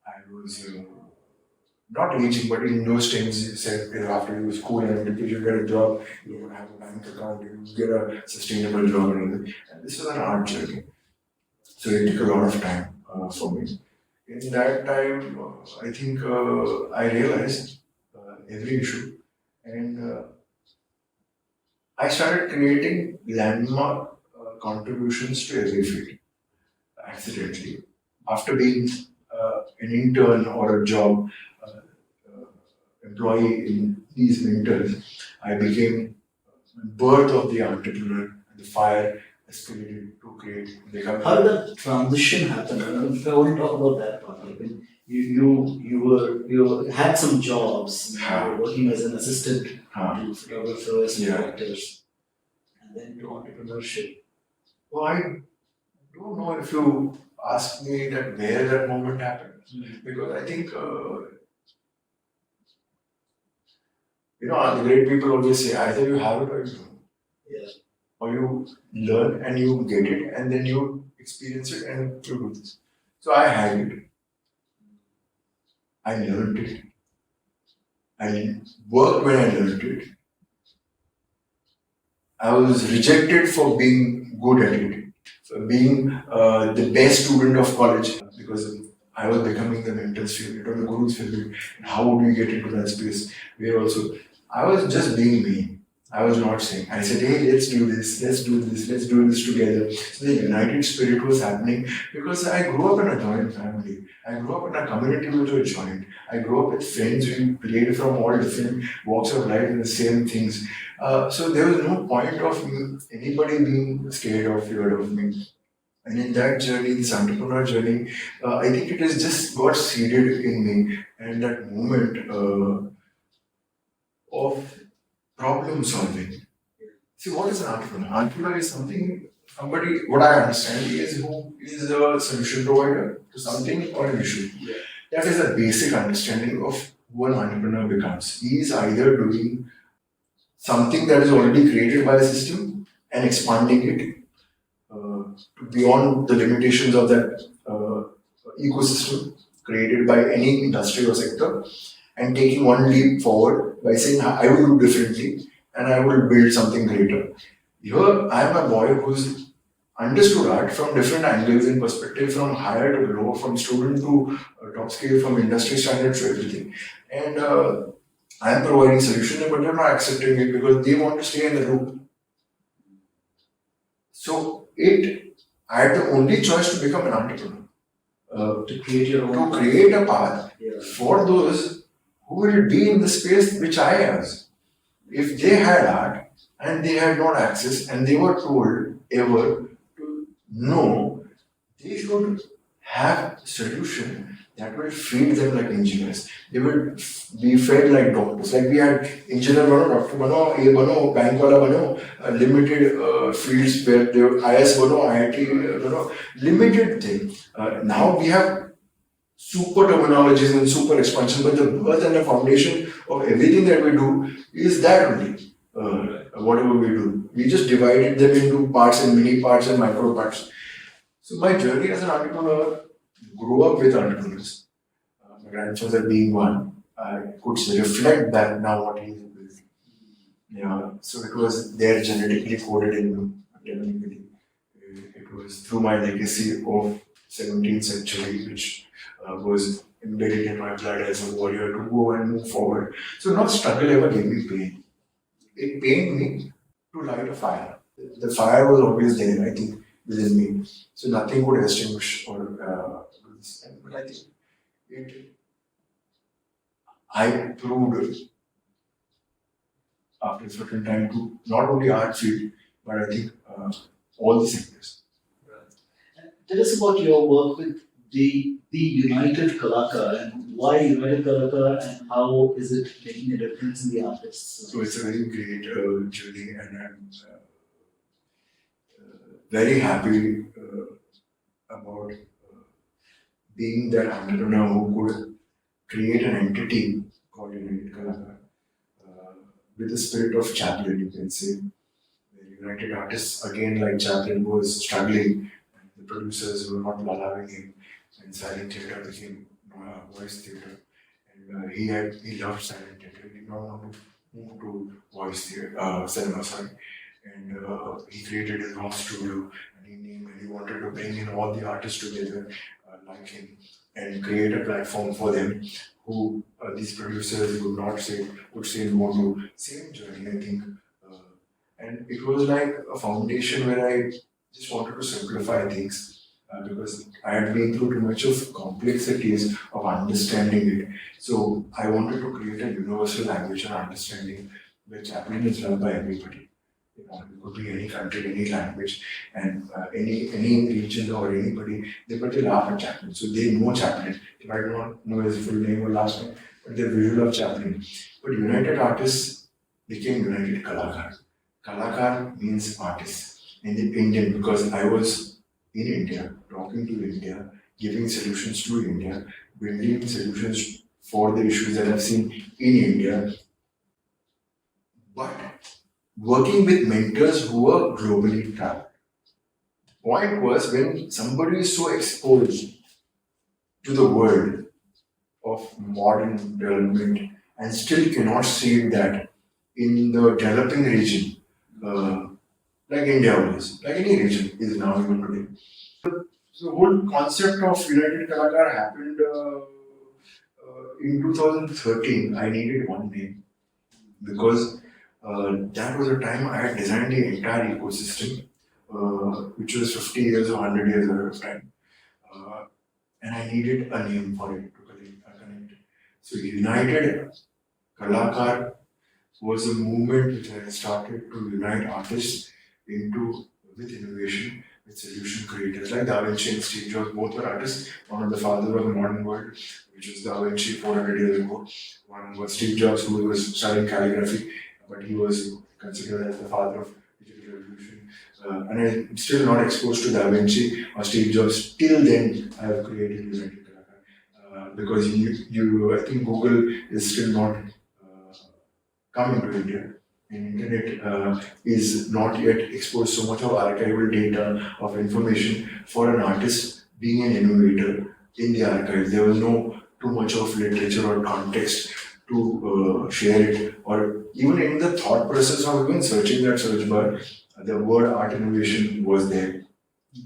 Speaker 2: I was not aging, but in those times you said after you school and if you get a job, you don't have a bank account, you get a sustainable job and this was an art journey. So it took a lot of time for me. In that time, I think I realized every issue and I started creating landmark contributions to every field accidentally. After being an intern or a job employee in these mentors, I became birth of the entrepreneur and the fire escalated to create.
Speaker 1: How did that transition happen? I want to talk about that part. Like when you had some jobs, you were working as an assistant to photographers and actors, and then to entrepreneurship.
Speaker 2: Well, I don't know if you ask me that where that moment happened, because I think the great people always say either you have it or you don't.
Speaker 1: Yeah.
Speaker 2: Or you learn and you get it and then you experience it and you do this. So I had it. I learned it. I worked when I learned it. I was rejected for being good at it, for being the best student of college because I was becoming the mentor's favorite or the guru's favorite. And how would we get into that space? Where also, I was just being me. I was not saying. I said, hey, let's do this, let's do this, let's do this together. So the united spirit was happening because I grew up in a joint family. I grew up in a community which was joint. I grew up with friends who played from all different walks of life in the same things. So there was no point of anybody being scared or feared of me. And in that journey, this entrepreneur journey, I think it has just got seeded in me. And that moment of problem solving. See, what is an entrepreneur? Entrepreneur is somebody, what I understand is who is a solution provider to something or an issue.
Speaker 1: Yeah.
Speaker 2: That is a basic understanding of who an entrepreneur becomes. He is either doing something that is already created by a system and expanding it beyond the limitations of that ecosystem created by any industry or sector, and taking one leap forward by saying, I will do differently and I will build something greater. Here, I am a boy who's understood art from different angles and perspective, from higher to low, from student to top scale, from industry standards to everything. And I am providing solutions, but they're not accepting it because they want to stay in the loop. So I had the only choice to become an entrepreneur.
Speaker 1: To create your own.
Speaker 2: To create a path for those who will be in the space which I was. If they had art and they had not access and they were told ever to know, they should have a solution that will feed them like engineers. They will be fed like doctors. Like we had engineer bano, doctor bano, A bano, bank wala bano, limited fields where they were IS bano, IIT bano, limited thing. Now we have super terminologies and super expansion, but the birth and the foundation of everything that we do is that only. Whatever we do, we just divided them into parts and mini parts and micro parts. So my journey as an entrepreneur grew up with entrepreneurs. my grandfather being one, I could reflect back now what he built. Yeah, so it was there genetically coded in me, definitely. It was through my legacy of 17th century, which was embedded in my blood as a warrior to go and move forward. So not struggle ever gave me pain. It pained me to light a fire. The fire was always there, I think, within me. So nothing could extinguish or do this. But I think it, I proved after a certain time to not only art field, but I think all the sectors.
Speaker 1: Tell us about your work with the United Kalakar and why United Kalakar and how is it making a difference in the artists?
Speaker 2: So it's a very great journey, and I'm very happy about being that entrepreneur who could create an entity called United Kalakar with the spirit of Chaplin, you can say. The United Artists, again, like Chaplin, was struggling, and the producers were not allowing him, and silent theatre became voice theatre. And he loved silent theatre. He did not want to move to voice theatre, cinema, sorry. And he created his own studio, and he wanted to bring in all the artists together like him and create a platform for them who these producers would say no to. Same journey, I think. And it was like a foundation where I just wanted to simplify things because I had been through too much of complexities of understanding it. So I wanted to create a universal language and understanding where Chaplin is loved by everybody. You know, it could be any country, any language, and any region or anybody, they laugh at Chaplin. So they know Chaplin. They might not know his full name or last name, but they're visual of Chaplin. But United Artists became United Kalakar. Kalakar means artist in the Indian because I was in India, talking to India, giving solutions to India, building solutions for the issues that I've seen in India. But working with mentors who were globally traveled. Point was when somebody is so exposed to the world of modern development and still cannot see that in the developing region, like India was, like any region is now even today. So the whole concept of United Kalakar happened in 2013. I needed one name because that was a time I had designed the entire ecosystem, which was 50 years or 100 years ahead of time. And I needed a name for it to connect. So United Kalakar was a movement which I started to unite artists with innovation, with solution creators like Da Vinci and Steve Jobs. Both were artists. One was the father of the modern world, which was Da Vinci 400 years ago. One was Steve Jobs, who was studying calligraphy, but he was considered as the father of digital revolution. And I'm still not exposed to Da Vinci or Steve Jobs. Till then, I have created United Kalakar because I think Google is still not coming to India. And internet is not yet exposed so much of archival data of information for an artist being an innovator in the archive. There was no too much of literature or context to share it, or even in the thought process of even searching that search bar, the word art innovation was there.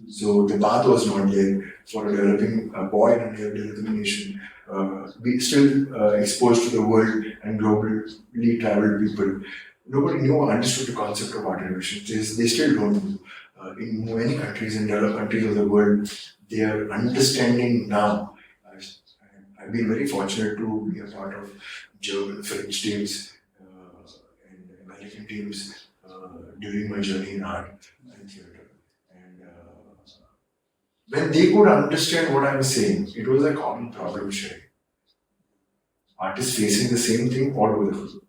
Speaker 2: So the path was not there for a developing boy in a developing nation. Be still exposed to the world and globally traveled people. Nobody knew or understood the concept of art innovation. They still don't know. In many countries, in developed countries of the world, they are understanding now. I've been very fortunate to be a part of German, French teams and American teams during my journey in art and theatre. And when they could understand what I'm saying, it was a common problem sharing. Artists facing the same thing all over the world.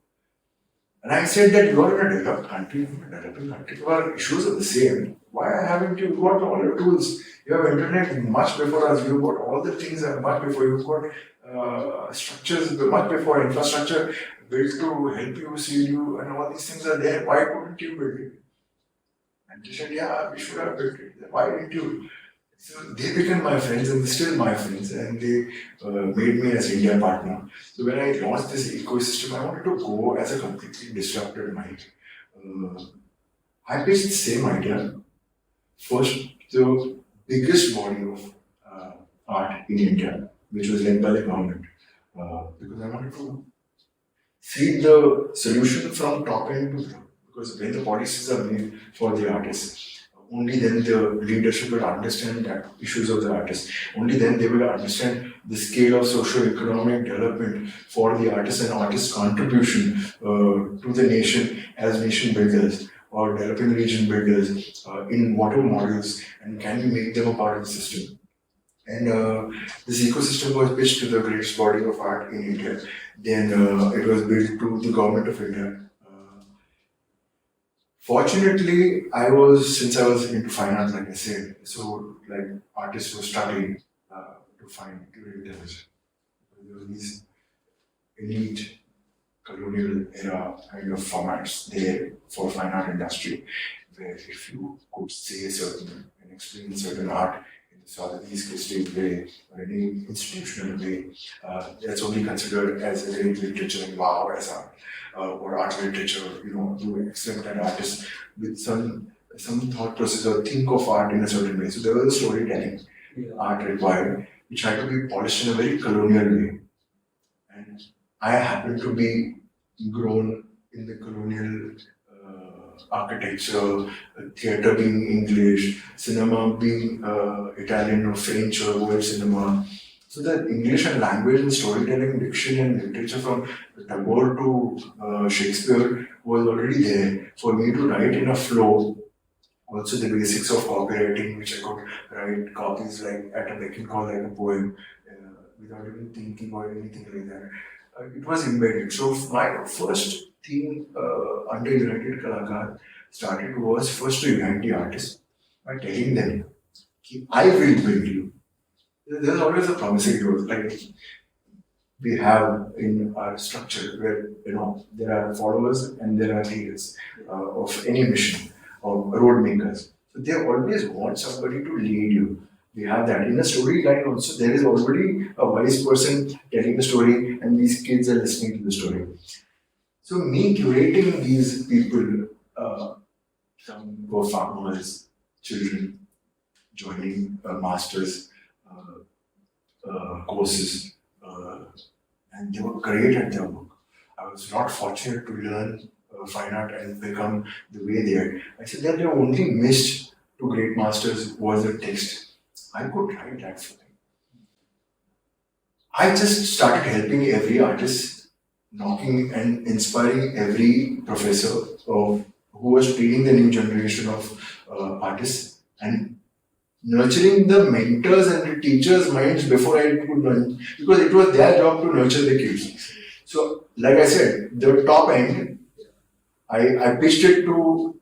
Speaker 2: And I said that you are in a developed country, developing country, our issues are the same. Why haven't you got all your tools? You have internet much before us, you've got all the things much before, you've got structures much before, infrastructure built to help you, see you, and all these things are there. Why couldn't you build it? And they said, yeah, we should have built it. Why didn't you? So they became my friends and they're still my friends, and they made me as India partner. So when I launched this ecosystem, I wanted to go as a completely disrupted mind. Uh, I pitched the same idea first, the biggest body of art in India, which was led by the government, because I wanted to feed the solution from top end to top. Because when the policies are made for the artists, only then the leadership will understand the issues of the artists. Only then they will understand the scale of socio-economic development for the artists and artists' contribution to the nation as nation builders or developing region builders in whatever models, and can you make them a part of the system. And this ecosystem was pitched to the greatest body of art in India. Then it was built to the government of India. Fortunately, since I was into fine art, like I said, so like artists were struggling to find curators. There were these elite colonial era kind of formats there for fine art industry, where if you could say certain and explain certain art in the Southeast way or any institutional way, that's only considered as a great literature and wow as art. Or art literature, you accept an artist with some thought process or think of art in a certain way. So there was a storytelling art required, which had to be polished in a very colonial way. And I happened to be grown in the colonial architecture, theatre being English, cinema being Italian or French or world cinema. So the English and language and storytelling, diction and literature from Tagore to Shakespeare was already there for me to write in a flow. Also the basics of copywriting, which I could write copies like at a beck and call like a poem without even thinking or anything like that. It was embedded. So my first theme under United Kalakar started was first to unite the artists by telling them, I will build you. There's always a promising growth, like we have in our structure where there are followers and there are leaders of any mission or road makers. So they always want somebody to lead you. We have that in a storyline also. There is already a wise person telling the story, and these kids are listening to the story. So me curating these people, some were farmers, children, joining masters. Courses, and they were great at their work. I was not fortunate to learn fine art and become the way they are. I said that they only missed to great masters was the text. I could write that for them. I just started helping every artist, knocking and inspiring every professor who was training the new generation of artists and nurturing the mentors and the teachers' minds before I could learn, because it was their job to nurture the kids. So, like I said, the top end, I pitched it to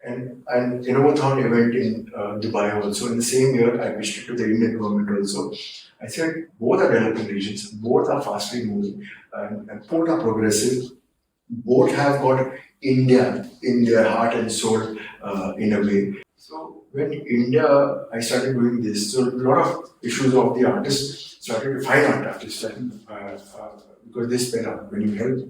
Speaker 2: an Innovathon event in Dubai also. In the same year, I pitched it to the Indian government also. I said, both are developing regions, both are fastly moving, and both are progressive, both have got India in their heart and soul in a way. So when India, I started doing this, so a lot of issues of the artists started to fine art artists, because they spell out when you help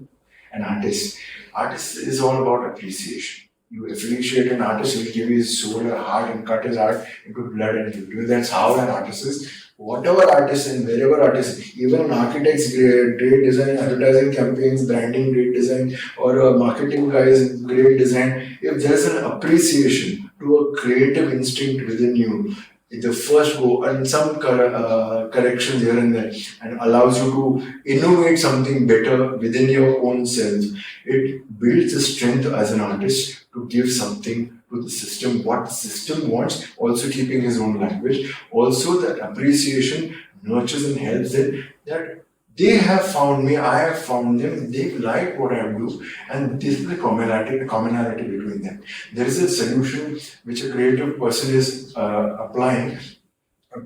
Speaker 2: an artist. Artist is all about appreciation. You appreciate an artist, he'll give his soul, a heart, and cut his heart into blood and give you. That's how an artist is. Whatever artist and wherever artist, even an architect's great design, advertising campaigns, branding, great design, or a marketing guy's great design. If there's an appreciation to a creative instinct within you, the first go and some corrections here and there, and allows you to innovate something better within your own self. It builds the strength as an artist to give something to the system, what the system wants, also keeping his own language. Also that appreciation nurtures and helps them, that they have found me, I have found them, they like what I do, and this is the commonality between them. There is a solution which a creative person is applying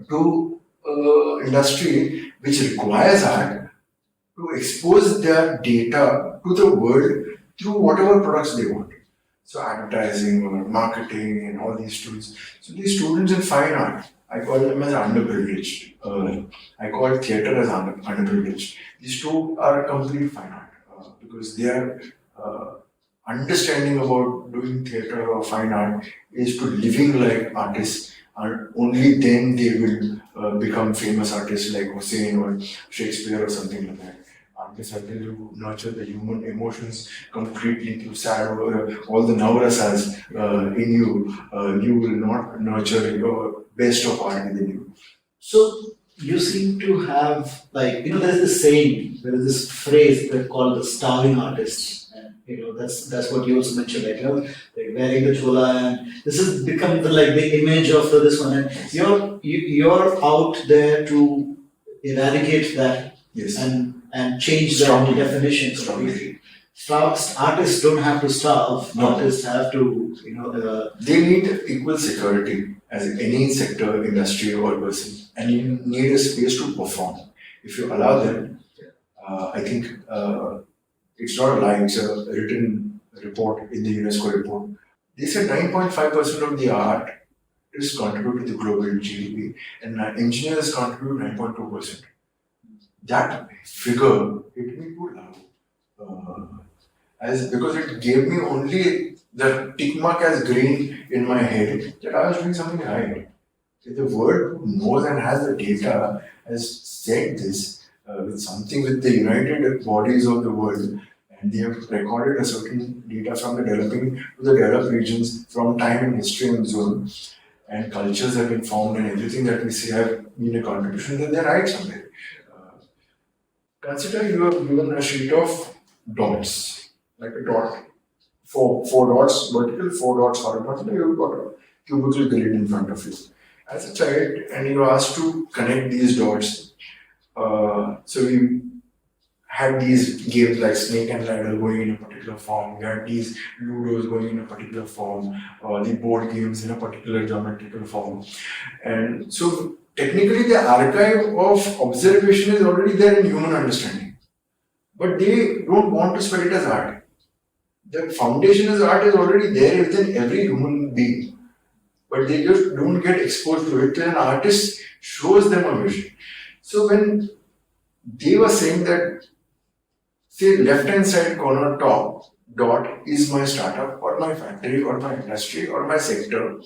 Speaker 2: to industry which requires art to expose their data to the world through whatever products they want. So advertising or marketing and all these tools. So these students in fine art, I call them as underprivileged. I call theatre as underprivileged. These two are complete fine art because they are understanding about doing theatre or fine art is to living like artists, and only then they will become famous artists like Hussein or Shakespeare or something like that. Artists have to nurture the human emotions completely through sad, all the navrasas in you. You will not nurture your best of art within you.
Speaker 1: So you seem to have, like, there's this saying, there is this phrase that called the starving artists. And that's what you also mentioned, like, like wearing the chola, and this has become the image of this one. And you're out there to eradicate that
Speaker 2: Yes.
Speaker 1: and change the
Speaker 2: Strongly.
Speaker 1: definition completely. Artists don't have to starve.
Speaker 2: No.
Speaker 1: Artists have to,
Speaker 2: They need equal security as any sector, industry, or person, and you need a space to perform. If you allow them, I think it's not a lie, it's a written report in the UNESCO report. They said 9.5% of the art is contributed to the global GDP, and engineers contribute 9.2%. That figure hit me too loud. Because it gave me only the tick mark as green in my head that I was doing something right. If the world knows and has the data, has said this with the united bodies of the world, and they have recorded a certain data from the developing to the developed regions from time and history and zone, and cultures have been formed, and everything that we see have been a contribution, then they're right somewhere. Consider you have given a sheet of dots, like a dot, four dots vertical, 4 dots horizontal. You've got a cubical grid in front of you. As a child, and you are asked to connect these dots. So we had these games like snake and ladder going in a particular form. We had these ludos going in a particular form, the board games in a particular geometrical form, and so technically the archive of observation is already there in human understanding, but they don't want to spell it as art. The foundation as art is already there within every human being, but they just don't get exposed to it. An artist shows them a vision. So when they were saying that, say, left hand side corner top dot is my startup or my factory or my industry or my sector,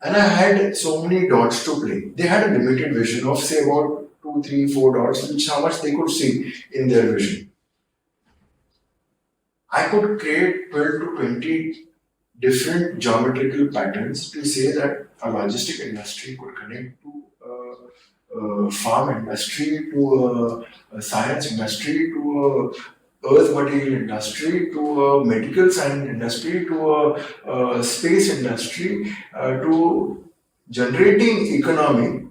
Speaker 2: and I had so many dots to play. They had a limited vision of, say, about 2, 3, 4 dots, which how much they could see in their vision. I could create 12 to 20 different geometrical patterns to say that a logistic industry could connect to a farm industry, to a science industry, to a earth material industry, to a medical science industry, to a space industry, to generating economy,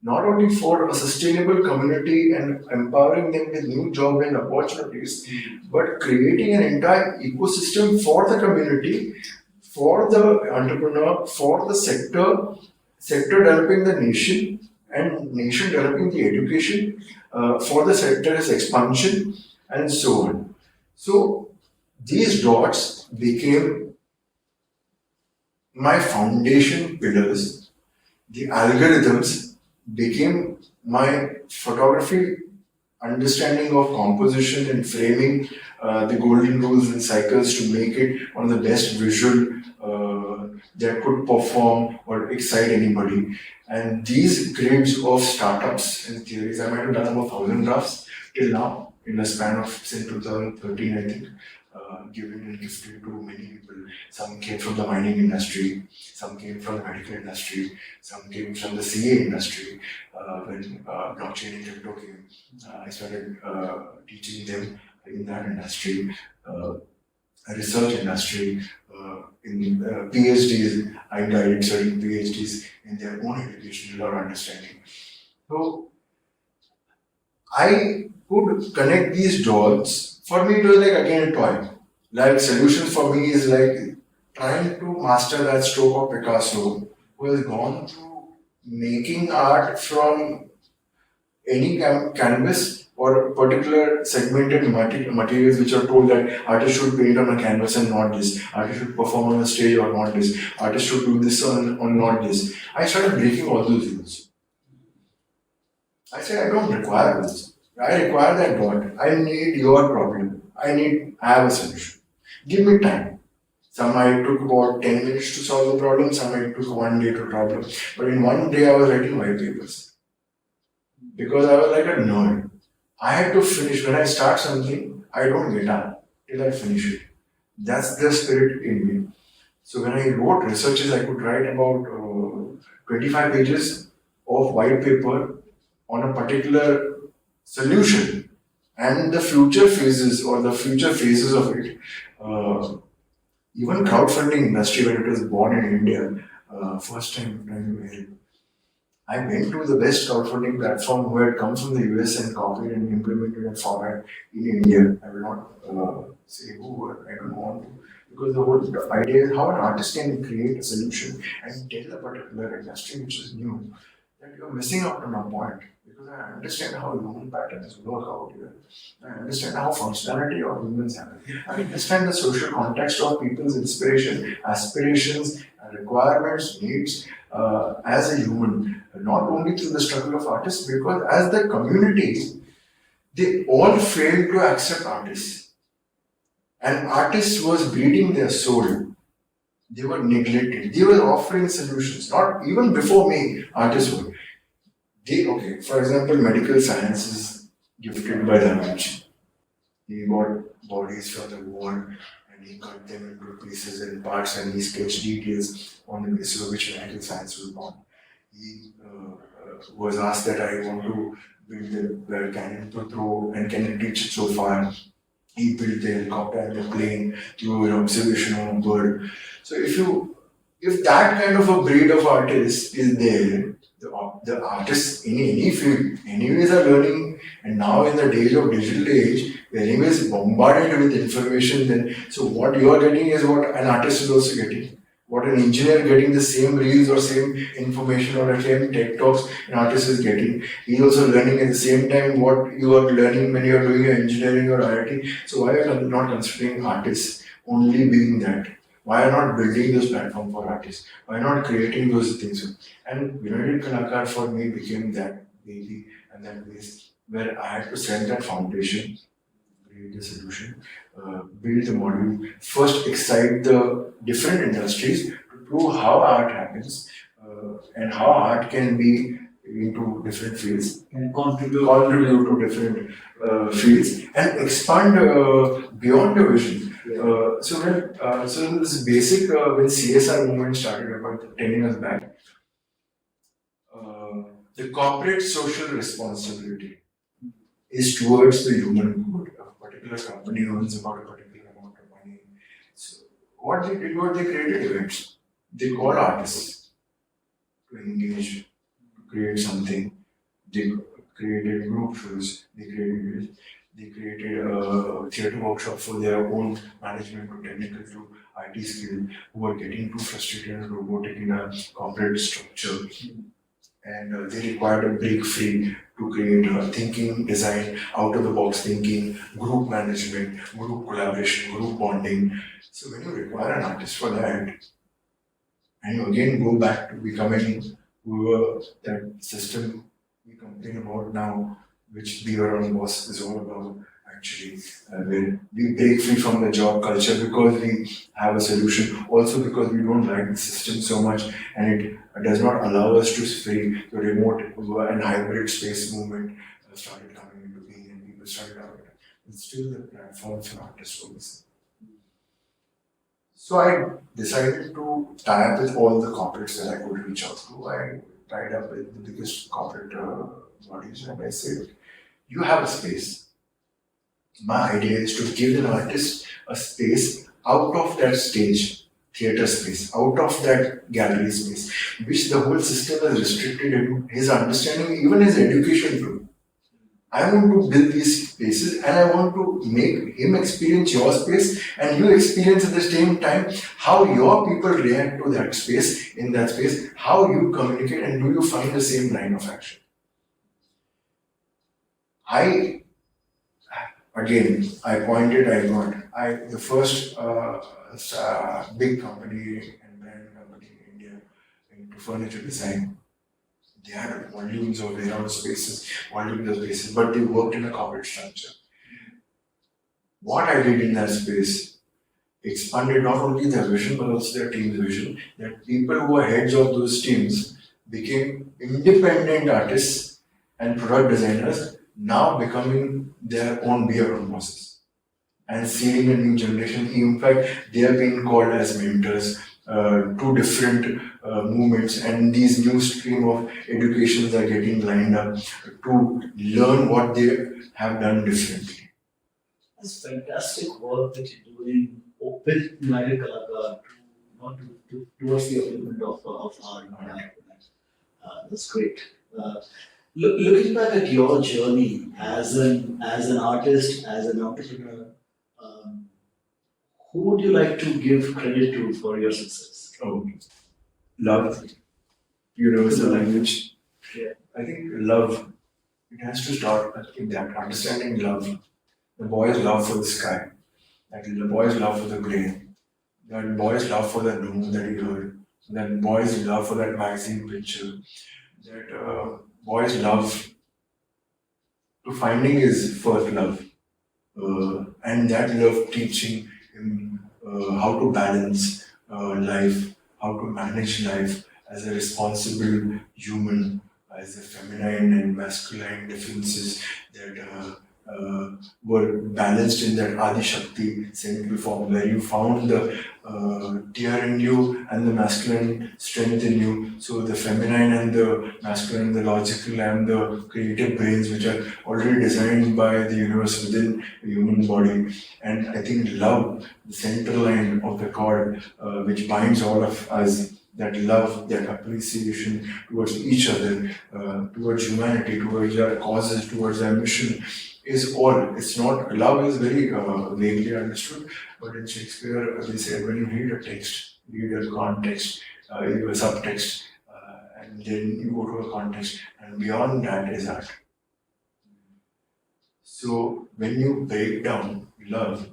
Speaker 2: not only for a sustainable community and empowering them with new job and opportunities, but creating an entire ecosystem for the community, for the entrepreneur, for the sector developing the nation, and nation developing the education, for the sector's expansion, and so on. So these dots became my foundation pillars. The algorithms became my photography understanding of composition and framing, the golden rules and cycles to make it one of the best visual that could perform or excite anybody. And these grids of startups and theories, I might have done about 1,000 drafts till now in a span of, say, 2013, I think, given and gifted to many people. Some came from the mining industry, some came from the medical industry, some came from the CA industry. When blockchain and crypto came, I started teaching them in that industry, research industry, in PhDs. I guided certain PhDs in their own education or understanding. So I could connect these dots. For me, it was like again a toy. Like solutions for me is like trying to master that stroke of Picasso, who has gone through making art from any canvas or particular segmented materials which are told that artists should paint on a canvas and not this, artists should perform on a stage or not this, artists should do this on not this. I started breaking all those rules. I said, I don't require rules. I require that God. I need your problem. I have a solution. Give me time. Some might took about 10 minutes to solve the problem, some might took 1 day to problem. But in 1 day I was writing white papers. Because I was like a nerd. I had to finish. When I start something, I don't get up till I finish it. That's the spirit in me. So when I wrote researches, I could write about 25 pages of white paper on a particular solution and the future phases or the future phases of it. Even crowdfunding industry, when it was born in India, first time I went to the best crowdfunding platform who had come from the US and copied and implemented a format in India. I will not say who, I don't want to. Because the whole idea is how an artist can create a solution and tell a particular industry which is new that you're missing out on a point. Because I understand how human patterns work out here. I understand how functionality of humans have. I understand the social context of people's inspiration, aspirations, requirements, needs as a human. Not only through the struggle of artists, because as the community, they all failed to accept artists. And artists was bleeding their soul. They were neglected. They were offering solutions. Not even before me, artists were. Okay, for example, medical science is gifted by Da Vinci. He got bodies from the wall and he cut them into pieces and parts and he sketched details on the basis of which medical science was born. He was asked that I want to build the cannon to throw and can it reach it so far. He built the helicopter and the plane through an observation on a bird. So if that kind of a breed of artist is there, the artists in any field anyways are learning, and now in the age of digital age, we're anyways bombarded with information. Then so what you are getting is what an artist is also getting. What an engineer getting the same reels or same information or the same tech talks an artist is getting. He's also learning at the same time what you are learning when you are doing your engineering or IIT. So why are you not considering artists only being that? Why are not building those platforms for artists? Why not creating those things? And United Kalakar for me became that baby and that base where I had to set that foundation, create the solution, build the model, first excite the different industries to prove how art happens and how art can be into different fields
Speaker 1: And contribute.
Speaker 2: to different fields and expand beyond the vision. So this basic when CSR movement started about 10 years back, the corporate social responsibility is towards the human good. A particular company earns about a particular amount of money. So what they did was they created events. They called artists to engage, to create something. They created group shows. They created a theatre workshop for their own management to technical to IT skill who are getting too frustrated and robotic in a corporate structure. And they required a break free to create thinking, design, out of the box thinking, group management, group collaboration, group bonding. So when you require an artist for that, and you again go back to becoming that system we complain about now, which Be Your Own Boss is all about, actually, where we break free from the job culture because we have a solution, also because we don't like the system so much and it does not allow us to free. The remote and hybrid space movement started coming into being and people started out. It's still the platform for artists for this. So I decided to tie up with all the corporates that I could reach out to. I tied up with the biggest corporate bodies and I said, you have a space. My idea is to give an artist a space out of that stage, theatre space, out of that gallery space, which the whole system has restricted him, his understanding, even his education too. I want to build these spaces and I want to make him experience your space and you experience at the same time how your people react to that space, in that space, how you communicate and do you find the same line of action. I again, I pointed, I got. The first big company and brand company in India into furniture design. They had volumes of warehouse spaces, volumes of spaces, but they worked in a corporate structure. What I did in that space expanded not only their vision but also their team's vision. That people who were heads of those teams became independent artists and product designers, now becoming their own beer own bosses and seeing a new generation. In fact, they are being called as mentors to different movements, and these new stream of educations are getting lined up to learn what they have done differently.
Speaker 1: It's fantastic work that you're doing with United Kalakar towards the upliftment of our brand. That's great. Looking back at your journey as an artist, as an entrepreneur, who would you like to give credit to for your success?
Speaker 2: Oh, love, universal language.
Speaker 1: Yeah.
Speaker 2: I think love, it has to start in that understanding love. The boy's love for the sky, the boy's love for the grain, that boy's love for the noon that he heard, that boy's love for that magazine picture, that boy's love to finding his first love, and that love teaching him how to balance life, how to manage life as a responsible human, as the feminine and masculine differences that were balanced in that Adi Shakti central form, where you found the tear in you and the masculine strength in you. So the feminine and the masculine, the logical and the creative brains, which are already designed by the universe within the human body. And I think love, the central line of the cord, which binds all of us, that love, that appreciation towards each other, towards humanity, towards our causes, towards our mission, is all. It's not, love is very vaguely understood, but in Shakespeare they said when you read a text, read a context, a subtext, and then you go to a context, and beyond that is art. So when you break down love,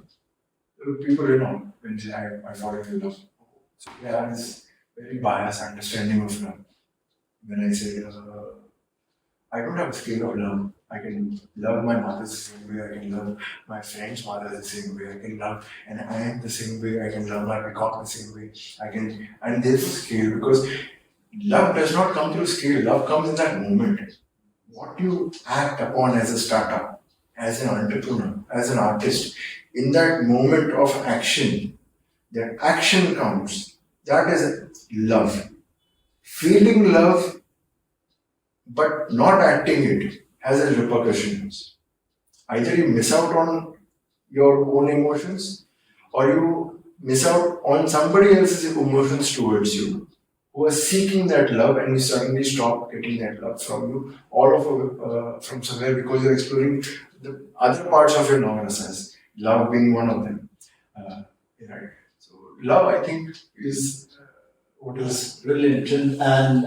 Speaker 2: people when they say I fall in love, so they have this very biased understanding of love. When I say I don't have a scale of love. I can love my mother the same way, I can love my friend's mother the same way, I can love an aunt the same way, I can love my peacock the same way, and there's a scale, because love does not come through scale, love comes in that moment. What you act upon as a startup, as an entrepreneur, as an artist, in that moment of action, that action counts, that is love. Feeling love, but not acting it, has a repercussions. Either you miss out on your own emotions, or you miss out on somebody else's emotions towards you, who are seeking that love, and you suddenly stop getting that love from you, all of from somewhere, because you're exploring the other parts of your non-essence, love being one of them. Right. So love, I think, is what is
Speaker 1: brilliant, and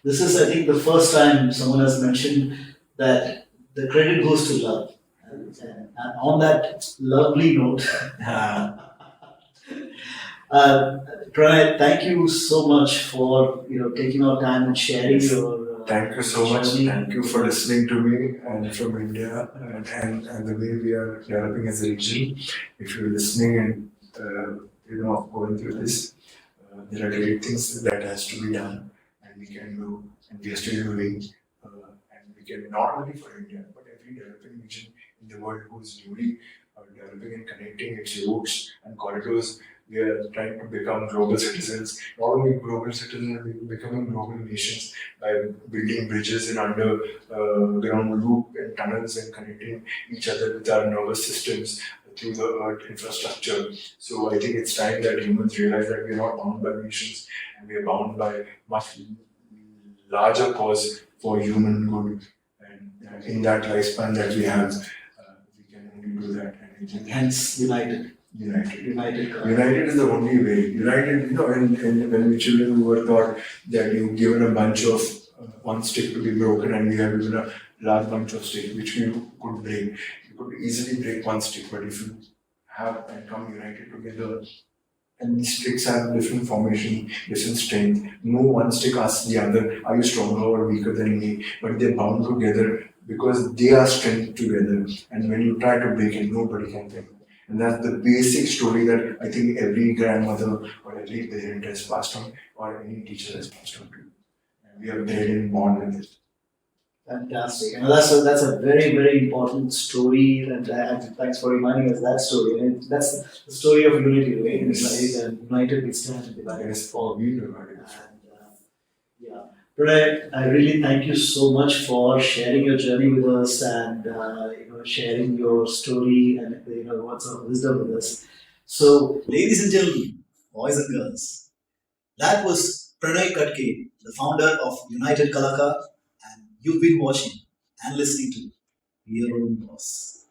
Speaker 1: this is, I think, the first time someone has mentioned that the credit goes to love. And on that lovely note, Pranay, thank you so much for taking our time and sharing your.
Speaker 2: Thank you so much.
Speaker 1: journey.
Speaker 2: Thank you for listening to me and from India and the way we are developing as a region. If you're listening and going through this, there are great things that has to be done, and we can do, and we are still doing, and we can not only for India but every developing region in the world who is newly developing and connecting its routes and corridors. We are trying to become global citizens, not only global citizens, we're becoming global nations by building bridges in underground loop and tunnels and connecting each other with our nervous systems through the earth infrastructure. So I think it's time that humans realize that we are not bound by nations, and we are bound by much larger cause for human good. And in that lifespan that we have, we can only do that. And
Speaker 1: Hence, United.
Speaker 2: United is the only way. United, and when we children were taught that you've given a bunch of one stick to be broken, and you have given a large bunch of stick which you could break. You could easily break one stick, but if you have and come united together, and these sticks have different formation, different strength. No one stick asks the other, are you stronger or weaker than me? But they're bound together because they are strength together. And when you try to break it, nobody can break it. And that's the basic story that I think every grandmother or every parent has passed on, or any teacher has passed on to. And we are bred and born with it.
Speaker 1: Fantastic. And that's a very, very important story. And thanks for reminding us that story. And that's the story of unity, right? It's like united we stand and divided we fall.
Speaker 2: We know about it.
Speaker 1: And yeah, Pranay, I really thank you so much for sharing your journey with us and sharing your story and words of wisdom with us. So, ladies and gentlemen, boys and girls, that was Pranay Katke, the founder of United Kalakar, and you've been watching and listening to Your Own Boss.